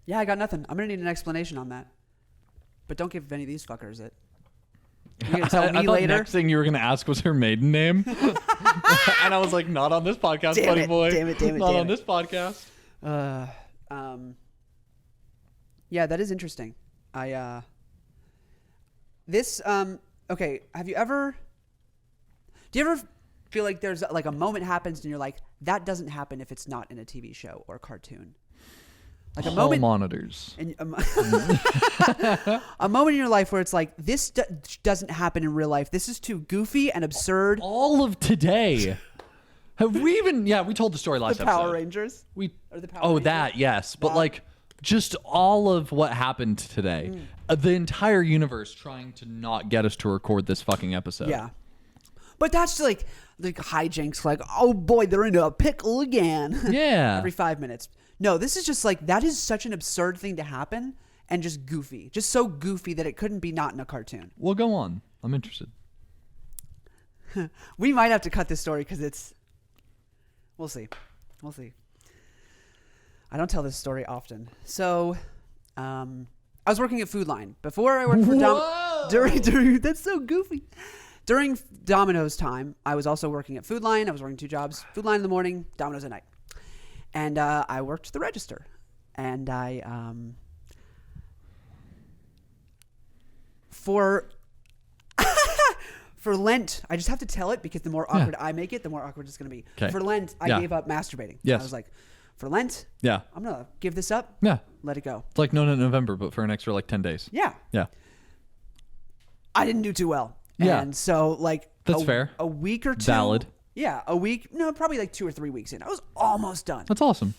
Yeah, I got nothing. I'm gonna need an explanation on that. But don't give any of these fuckers it. You're gonna tell I me thought later. next thing you were going to ask was her maiden name. And I was like, not on this podcast, Damn buddy it, boy. damn it, damn it, Not damn on it. this podcast. Yeah, that is interesting. Okay, do you ever feel like there's like a moment happens and you're like, that doesn't happen if it's not in a TV show or a cartoon? Like a Hall moment monitors. in, a moment in your life where it's like, this doesn't happen in real life. This is too goofy and absurd. All of today. Have we even? Yeah, we told the story last The episode. Power Rangers. We. Or the Power Oh, Rangers. that yes, but That. like just all of what happened today, the entire universe trying to not get us to record this fucking episode. Yeah. But that's like hijinks. Like, oh boy, they're in a pickle again. Yeah. Every 5 minutes. No, this is just like, that is such an absurd thing to happen and just goofy. Just so goofy that it couldn't be not in a cartoon. Well, go on. I'm interested. We might have to cut this story because it's... We'll see. We'll see. I don't tell this story often. So, I was working at Food Line. Before I worked for during that's so goofy. During Domino's time, I was also working at Food Line. I was working 2 jobs. Food Line in the morning, Domino's at night. And I worked the register. And I... For Lent, I just have to tell it because the more awkward I make it, the more awkward it's going to be. 'Kay. For Lent, I gave up masturbating. Yes. I was like, for Lent, Yeah. I'm going to give this up. Yeah. Let it go. It's like No Nut November, but for an extra like 10 days. Yeah. Yeah. I didn't do too well. Yeah. And so like That's fair. A week or 2. Valid. Yeah. A week. No, probably like 2 or 3 weeks in. I was almost done. That's awesome.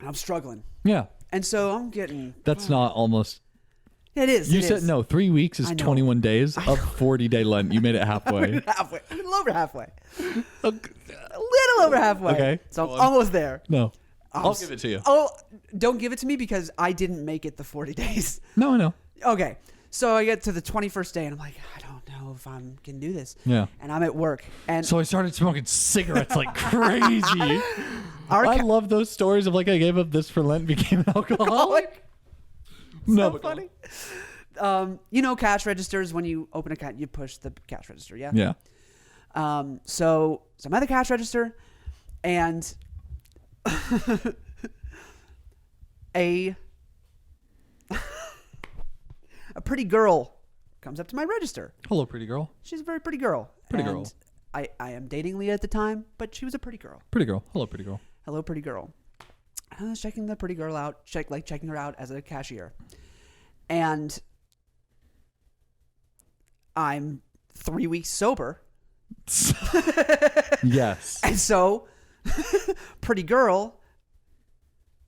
And I'm struggling. Yeah. And so I'm getting... That's not almost... It is. You it said is. no. 3 weeks is I know. 21 days of 40-day Lent. You made it halfway. Halfway. A little over halfway. Okay. A little over halfway. Okay. So Go I'm on. almost there. No, I'm I'll s- give it to you. Oh, don't give it to me because I didn't make it the 40 days. No, I know. Okay. So I get to the 21st day and I'm like, I don't know if I can do this. Yeah. And I'm at work. And So I started smoking cigarettes like crazy. our I ca- love those stories of like I gave up this for Lent, became an alcoholic. No, so but- funny. You know, cash registers, when you open a account, you push the cash register. Yeah. Yeah. So I'm at the cash register and a pretty girl comes up to my register. Hello, pretty girl. She's a very pretty girl. Pretty And girl. I am dating Leah at the time, but she was a pretty girl. Pretty girl. Hello, pretty girl. Hello, pretty girl. I was checking the pretty girl out, checking her out as a cashier. And I'm 3 weeks sober. Yes. And so, pretty girl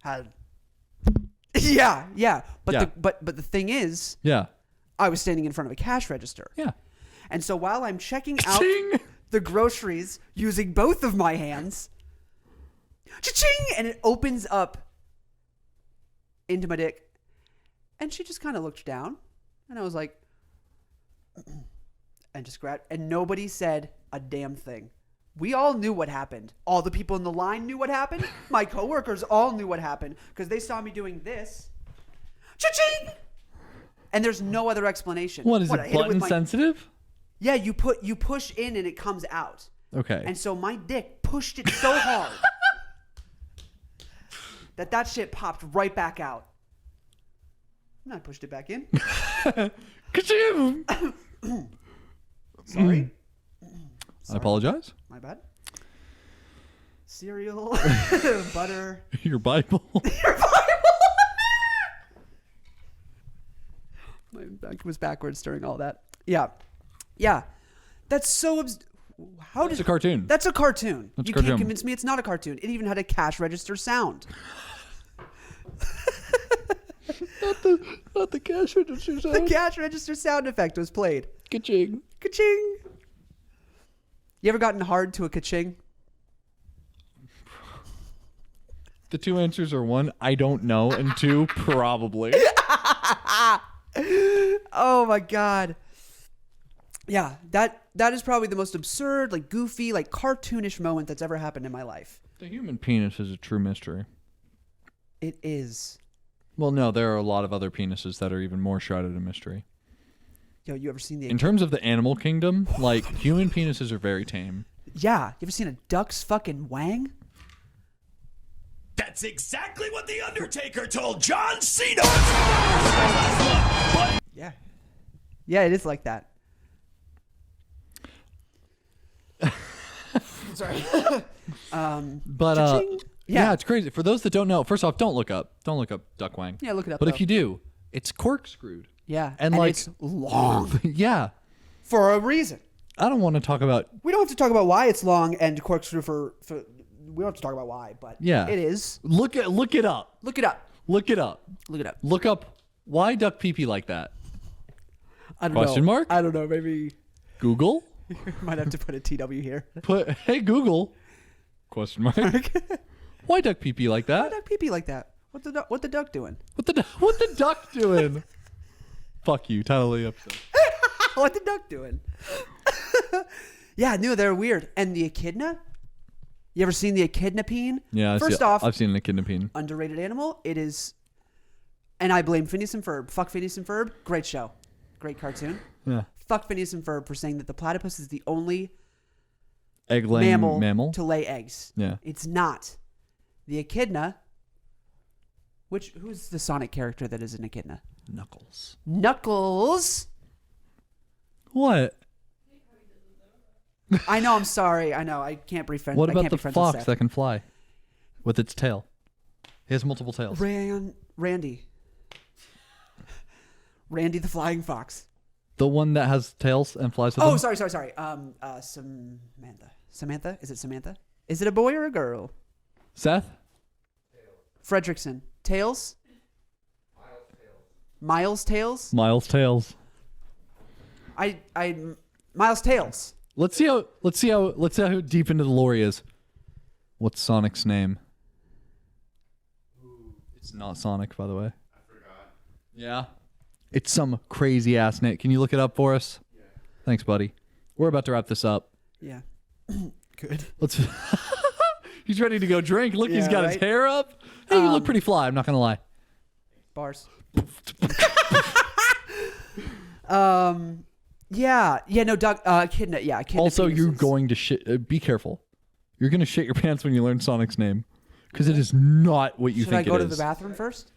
had... Yeah. But Yeah. but the thing is, Yeah. I was standing in front of a cash register. Yeah. And so while I'm checking out Ching! the groceries using both of my hands, cha-ching! And it opens up into my dick. And she just kind of looked down. And I was like, and just grabbed, and nobody said a damn thing. We all knew what happened. All the people in the line knew what happened. My coworkers all knew what happened because they saw me doing this. Cha-ching! And there's no other explanation. What is I it? hit with Button my- sensitive? Yeah, you push in and it comes out. Okay. And so my dick pushed it so hard that shit popped right back out. And I pushed it back in. Ka-ching! Sorry. I apologize. My bad. Cereal, butter. Your Bible. My back was backwards during all that. Yeah. That's so. How It's did a cartoon. That's a cartoon. That's You a cartoon. can't convince me it's not a cartoon. It even had a cash register sound. Not the cash register The cash register sound effect was played. Ka-ching. Ka-ching. You ever gotten hard to a ka-ching? The two answers are 1, I don't know, and 2, probably. Oh my god. Yeah, that is probably the most absurd, like goofy, like cartoonish moment that's ever happened in my life. The human penis is a true mystery. It is. Well, no, there are a lot of other penises that are even more shrouded in mystery. Yo, you ever seen the... In terms of the animal kingdom, like, human penises are very tame. Yeah, you ever seen a duck's fucking wang? That's exactly what The Undertaker told John Cena. Yeah. Yeah, it is like that. Sorry. But, Cha-ching. yeah, it's crazy. For those that don't know, first off, don't look up duck wang. Yeah, look it up, But though. if you do, it's corkscrewed. Yeah. And like, it's long. Yeah. For a reason. I don't want to talk about... We don't have to talk about why it's long and corkscrew for we don't have to talk about why, but Yeah. it is. Look it up. Look it up. Look it up. Look it up. Look up why duck pee-pee like that. I don't Question know. mark? I don't know. Maybe. Google? Might have to put a TW here. Put hey Google? Question mark. Why duck pee pee like Why that? duck pee like that? What the duck doing? What the duck doing? Fuck you. Title of the episode. What the duck doing? Yeah, no, they're weird. And the echidna? You ever seen the echidna peen? Yeah. First off, I've seen an echidna peen. underrated animal. It is, and I blame Phineas and Ferb. Fuck Phineas and Ferb. Great show. Great cartoon. Yeah. Fuck Phineas and Ferb for saying that the platypus is the only Egg-laying mammal to lay eggs. Yeah. It's not. The echidna, who's the Sonic character that is an echidna? Knuckles. Knuckles. What? I know, I'm sorry. I know. I can't be friends. What I about can't the be friends with fox Seth. that can fly with its tail? He has multiple tails. Randy. Randy the flying fox. The one that has tails and flies with Oh, them? sorry. Samantha? Is it Samantha? Is it a boy or a girl? Seth? Fredrickson. Tails? Miles Tails? Miles Tails. Miles Tails. Let's see how deep into the lore he is. What's Sonic's name? It's not Sonic, by the way. I forgot. Yeah. It's some crazy ass name. Can you look it up for us? Yeah. Thanks, buddy. We're about to wrap this up. Yeah. Good. Let's. He's ready to go drink. Look, he's Yeah, got his right? hair up. Hey, you look pretty fly. I'm not gonna lie. Bars. Yeah. No, Doug. Echidna. Yeah. Echidna Also, you're penises. going to shit. Be careful. You're gonna shit your pants when you learn Sonic's name, because it is not what you Should I think go it to is. the bathroom first?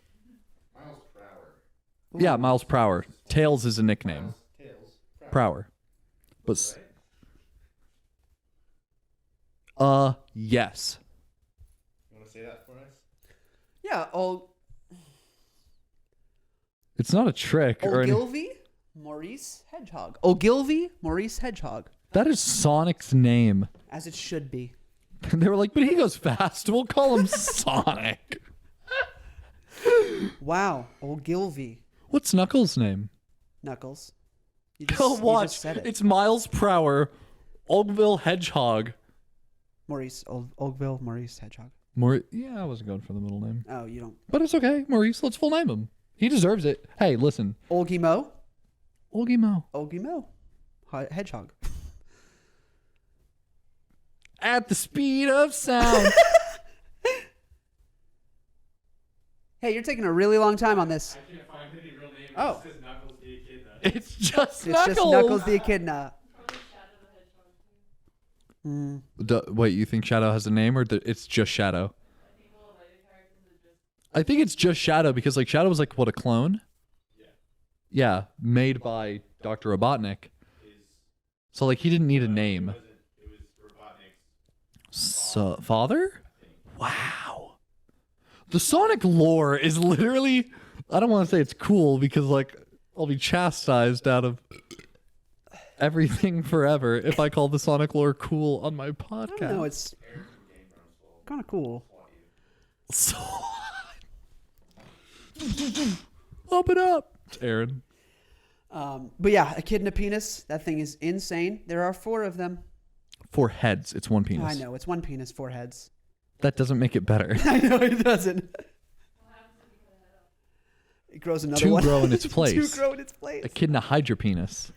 Miles Prower. Yeah, Miles Prower. Tails is a nickname. Tails. Prower. But yes. You want to say that for us? Yeah. It's not a trick or any. Ogilvy Maurice Hedgehog. Ogilvy Maurice Hedgehog. That is Sonic's name. As it should be. They were like, but he goes fast. We'll call him Sonic. Wow. Ogilvy. What's Knuckles' name? Knuckles. You Go you watch. said it. It's Miles Prower, Oakville Hedgehog. Maurice. Ogilvy Maurice Hedgehog. Yeah, I wasn't going for the middle name. Oh, you don't. But it's okay. Maurice, let's full name him. He deserves it. Hey, listen. Olgie Mo. Olgie Mo. Olgie Mo. Hedgehog. At the speed of sound. Hey, you're taking a really long time on this. I can't find any real name. Oh. It says Knuckles the Echidna. It's just It's Knuckles. just Knuckles the Echidna. Wait, you think Shadow has a name, or it's just Shadow? I think it's just Shadow because like Shadow was like what, a clone? Yeah. Yeah, made by Dr. Robotnik. So like he didn't need a name. It was Robotnik's Father? Wow. The Sonic lore is literally, I don't want to say it's cool because like I'll be chastised out of everything forever if I call the Sonic lore cool on my podcast. No, it's kind of cool. So up it up. It's Aaron. But yeah, Echidna penis. That thing is insane. There are 4 of them. 4 heads. It's 1 penis. I know. It's 1 penis, 4 heads. That doesn't make it better. I know it doesn't. It grows another 2 one. grow in its 2 place. grow in its place. Echidna hydra penis.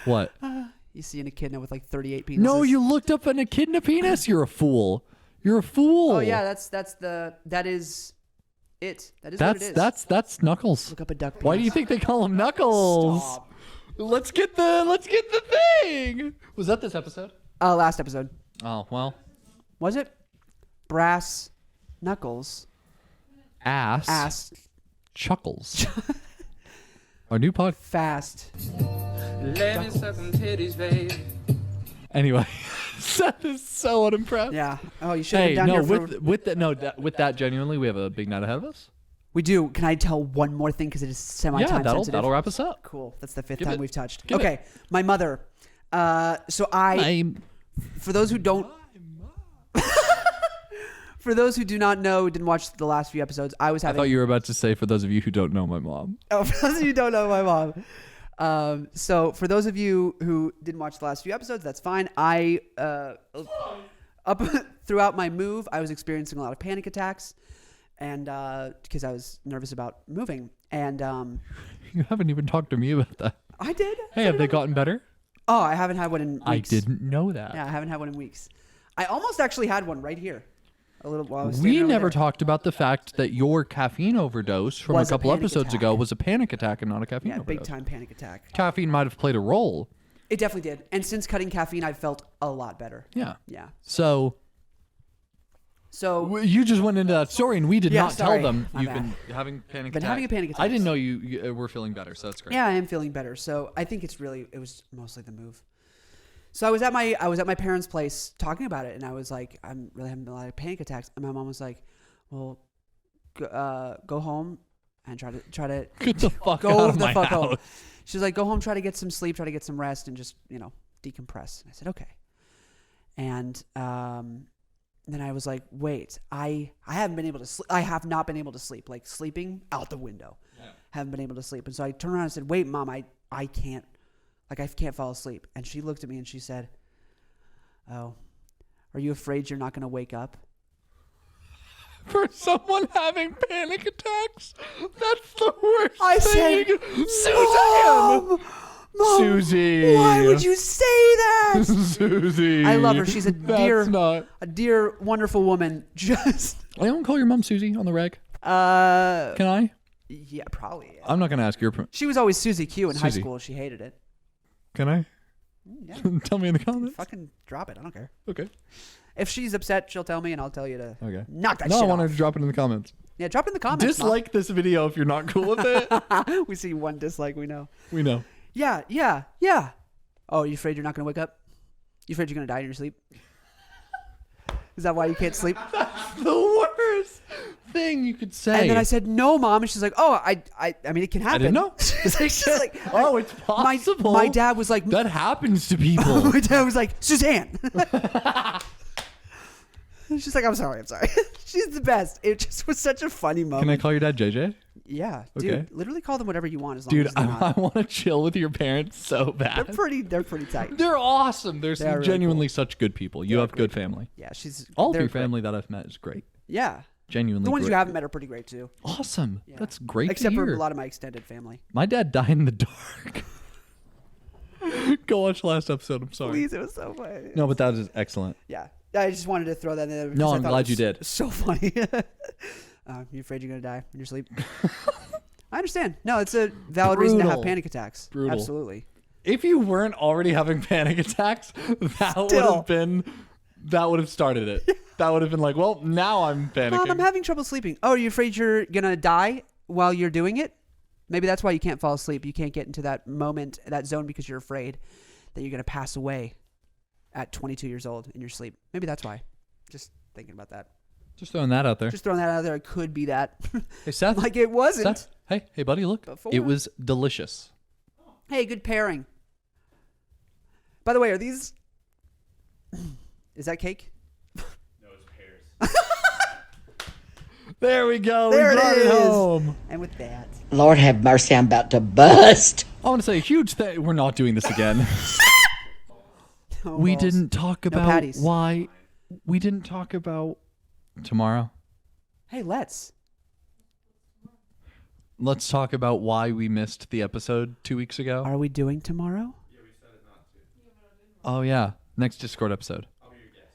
What? You see an echidna with like 38 penises. No, you looked up an echidna penis? You're a fool. You're a fool. Oh yeah, that is it. That is what it is. That's Knuckles. Look up a duck penis. Why do you think they call him Knuckles? Stop. Let's get the thing. Was that this episode? Last episode. Oh, well. Was it? Brass knuckles. Ass. Chuckles. Our new pod. Fast. Let me suck some titties, babe. Anyway, Seth is so unimpressed. Yeah. Oh, you should have Hey, been down no, here for... with that, genuinely, we have a big night ahead of us. We do. Can I tell one more thing because it is semi-time Yeah, sensitive? that'll wrap us up. Cool. That's the 5th Give time it. we've touched. Give Okay. My mother. For those who don't... For those who do not know, didn't watch the last few episodes, I was I having... thought you were about to say, for those of you who don't know my mom. Oh, for those of you who don't know my mom, So for those of you who didn't watch the last few episodes, that's fine. I up throughout my move, I was experiencing a lot of panic attacks, and because I was nervous about moving, and You haven't even talked to me about that. I did. Hey, have they gotten better? Oh, I haven't had one in weeks. I didn't know that. Yeah, I haven't had one in weeks. I almost actually had one right here. A little while I was We standing over never there. talked about the fact that your caffeine overdose from Was a a couple panic episodes attack. ago was a panic attack and not a caffeine Yeah, overdose. big time panic attack. Caffeine might have played a role. It definitely did. And since cutting caffeine, I've felt a lot better. Yeah. Yeah. So So you just went into that story and we did Yeah, not sorry. tell them My you've bad. been having panic Been attacks. having a panic I didn't attacks. know you were feeling better, so that's great. yeah, I am feeling better. So I think it was mostly the move. So I was at my parents' place talking about it, and I was like, I'm really having a lot of panic attacks. And my mom was like, well, go home and try to Get the fuck go out of the my fuck house. home. She's like, go home, try to get some sleep, try to get some rest, and just decompress. And I said, okay. And then I was like, wait, I haven't been able to sleep. I have not been able to sleep. Like sleeping out the window. Yeah. Haven't been able to sleep. And so I turned around and said, wait, Mom, I can't. Like, I can't fall asleep. And she looked at me and she said, oh, are you afraid you're not going to wake up? For someone having panic attacks, that's the worst I thing. said, Suzanne! Mom, Susie. why would you say that? Susie. I love her. She's a That's dear, wonderful woman. Just, I don't call your mom Susie on the reg. Can I? yeah, probably. Yeah. I'm not going to ask your She was always Susie Q in high Susie. school. She hated it. Can I? Yeah. Tell me in the comments. Fucking drop it. I don't care. Okay. If she's upset, she'll tell me, and I'll tell you to Okay. knock that No, I shit want her off. to drop it in the comments. Yeah, drop it in the comments. Dislike this video if you're not cool with it. Mom. We see one dislike, we know. We know. Yeah. Oh, you afraid you're not going to wake up? You afraid you're going to die in your sleep? Is that why you can't sleep? The worst thing you could say. And then I said, no, Mom. And she's like, oh, I mean, it can happen. didn't know. she's like, Oh, it's possible. My dad was like, That happens to people. my dad was like, Suzanne. She's like, I'm sorry. She's the best. It just was such a funny moment. Can I call your dad JJ? Yeah, dude. Okay. Literally call them whatever you want as long Dude, as they're I not. want to chill with your parents so bad. They're pretty tight. They're awesome. They're They are really genuinely such good people. You They are have good family. Yeah, All of they're your great. family that I've met is great. Yeah, Genuinely the ones great. you haven't met are pretty great too. Awesome. Yeah. That's great Except to for hear. a lot of my extended family. My dad died in the dark. Go watch last episode. I'm sorry. Please, it was so funny. No, but that is excellent. Yeah, I just wanted to throw that in there. because No, I I'm thought glad it you was did. So funny. You afraid you're gonna die in your sleep? I understand. No, it's a valid reason to have Brutal. panic attacks. Brutal. Absolutely. If you weren't already having panic attacks, that would have started it. That would have been like, well, now I'm panicking. Mom, I'm having trouble sleeping. Oh, are you afraid you're gonna die while you're doing it? Maybe that's why you can't fall asleep. You can't get into that moment, that zone, because you're afraid that you're gonna pass away at 22 years old in your sleep. Maybe that's why. Just thinking about that. Just throwing that out there. Just throwing that out there. It could be that. Hey, Seth. Like it wasn't. Seth. Hey, buddy, look. Before. It was delicious. Hey, good pairing. By the way, are these? Is that cake? No, it's pears. There we go. There we it brought is. home. And with that, Lord have mercy, I'm about to bust. I want to say a huge thing. We're not doing this again. no We balls. didn't talk about patties. why. We didn't talk about tomorrow. Hey, let's. Let's talk about why we missed the episode 2 weeks ago. Are we doing tomorrow? Oh, yeah. Next Discord episode.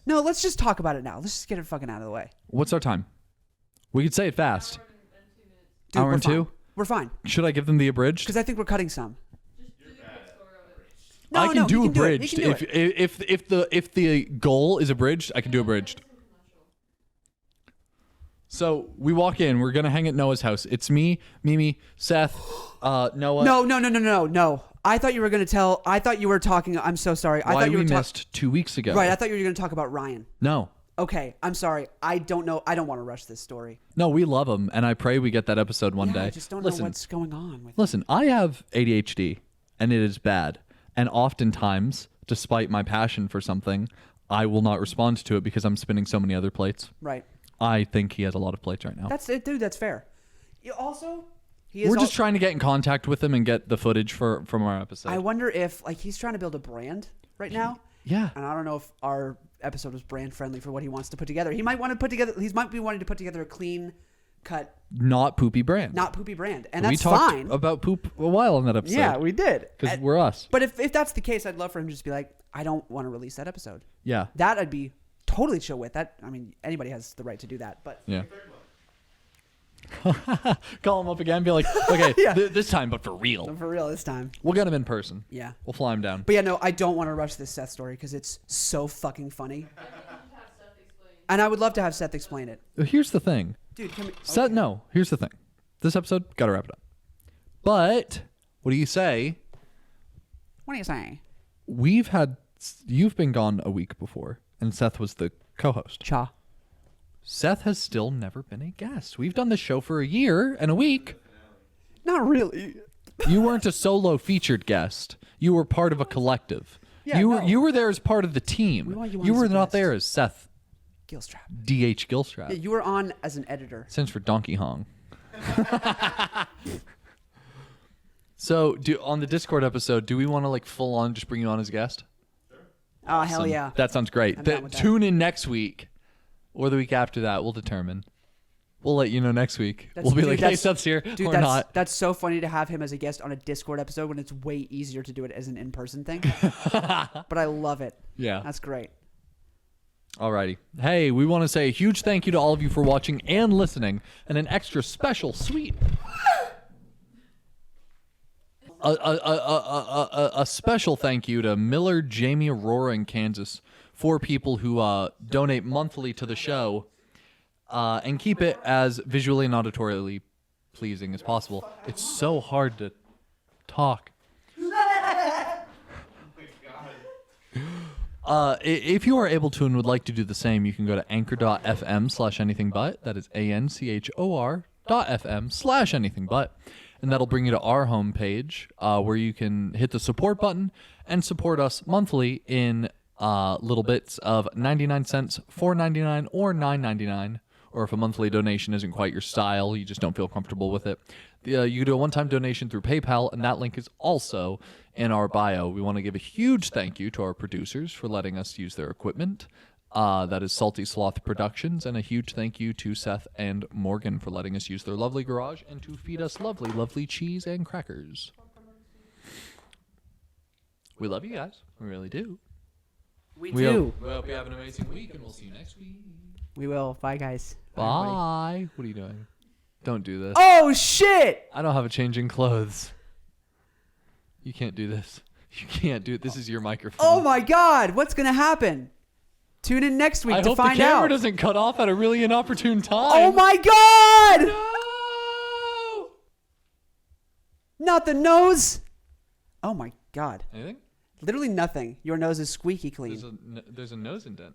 No, let's just talk about it now. Let's just get it fucking out of the way. What's our time? We could say it fast. Dude, Hour we're and fine. two? We're fine. Should I give them the abridged? Because I think we're cutting some. I can do he can do it. He abridged. can do it. If the goal is abridged, I can do abridged. So we walk in. We're gonna hang at Noah's house. It's me, Mimi, Seth, Noah. No. I thought you were going to tell. I thought you were talking. I'm so sorry. I Why thought you we were missed 2 weeks ago. Right. I thought you were going to talk about Ryan. No. Okay. I'm sorry. I don't know. I don't want to rush this story. No, we love him, and I pray we get that episode one Yeah, day. I just don't Listen, know what's going on with Listen, I have ADHD, and it is bad. And oftentimes, despite my passion for something, I will not respond to it because I'm spinning so many other plates. Right. I think he has a lot of plates right now. That's it, dude. That's fair. You also, We're just trying to get in contact with him and get the footage from our episode. I wonder if like he's trying to build a brand right now. Yeah. And I don't know if our episode was brand friendly for what he wants to put together. He might want to put together. He might be wanting to put together a clean cut, not poopy brand. not poopy brand, and we that's talked fine. about poop a while on that episode. Yeah, we did. Because we're us. But if that's the case, I'd love for him to just be like, I don't want to release that episode. Yeah. That I'd be totally chill with. That I mean, anybody has the right to do that. But Yeah. Call him up again. Be like, okay, this time, but for real. for real this time. We'll get him in person. Yeah. We'll fly him down. But yeah, no, I don't want to rush this Seth story because it's so fucking funny. And I would love to have Seth explain it. Here's the thing. Dude, come here. Seth, no. Here's the thing. This episode, gotta wrap it up. But what do you say? What do you say? You've been gone a week before, and Seth was the co-host. Cha. Seth has still never been a guest. We've done this show for a year and a week. Not really. You weren't a solo featured guest. You were part of a collective. Yeah, you were there as part of the team. We want you on You as were a not guest. there as Seth Gilstrap. D.H. Gilstrap. Yeah, you were on as an editor. Stands for Donkey Hong. So, on the Discord episode, do we want to like full on just bring you on as a guest? Oh, hell Awesome. yeah. That sounds great. I'm down with that. Tune in next week or the week after that. We'll determine. We'll let you know next week. We'll be like, hey, Seth's here dude, or not. That's so funny to have him as a guest on a Discord episode when it's way easier to do it as an in-person thing. But I love it. Yeah. That's great. Alrighty. Hey, we want to say a huge thank you to all of you for watching and listening, and an extra special sweet a special thank you to Miller, Jamie, Aurora, and Kansas, 4 people who donate monthly to the show and keep it as visually and auditorially pleasing as possible. It's so hard to talk. If you are able to and would like to do the same, you can go to anchor.fm/anythingbut. That is anchor.fm/anythingbut. And that'll bring you to our homepage where you can hit the support button and support us monthly in little bits of 99 cents, $4.99, or $9.99. Or if a monthly donation isn't quite your style, you just don't feel comfortable with it, you can do a one-time donation through PayPal, and that link is also in our bio. We want to give a huge thank you to our producers for letting us use their equipment. That is Salty Sloth Productions, and a huge thank you to Seth and Morgan for letting us use their lovely garage and to feed us lovely, lovely cheese and crackers. We love you guys. We really do. We do. We hope you have an amazing week, and we'll see you next week. We will. Bye, guys. Bye. What are you doing? Don't do this. Oh, shit! I don't have a change in clothes. You can't do this. You can't do it. This is your microphone. Oh, my God. What's going to happen? Tune in next week I to hope the find camera out. doesn't cut off at a really inopportune time. Oh, my God! No! Not the nose. Oh, my God. Anything? Literally nothing. Your nose is squeaky clean. There's a nose indent.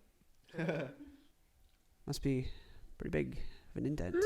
Must be pretty big of an indent. No!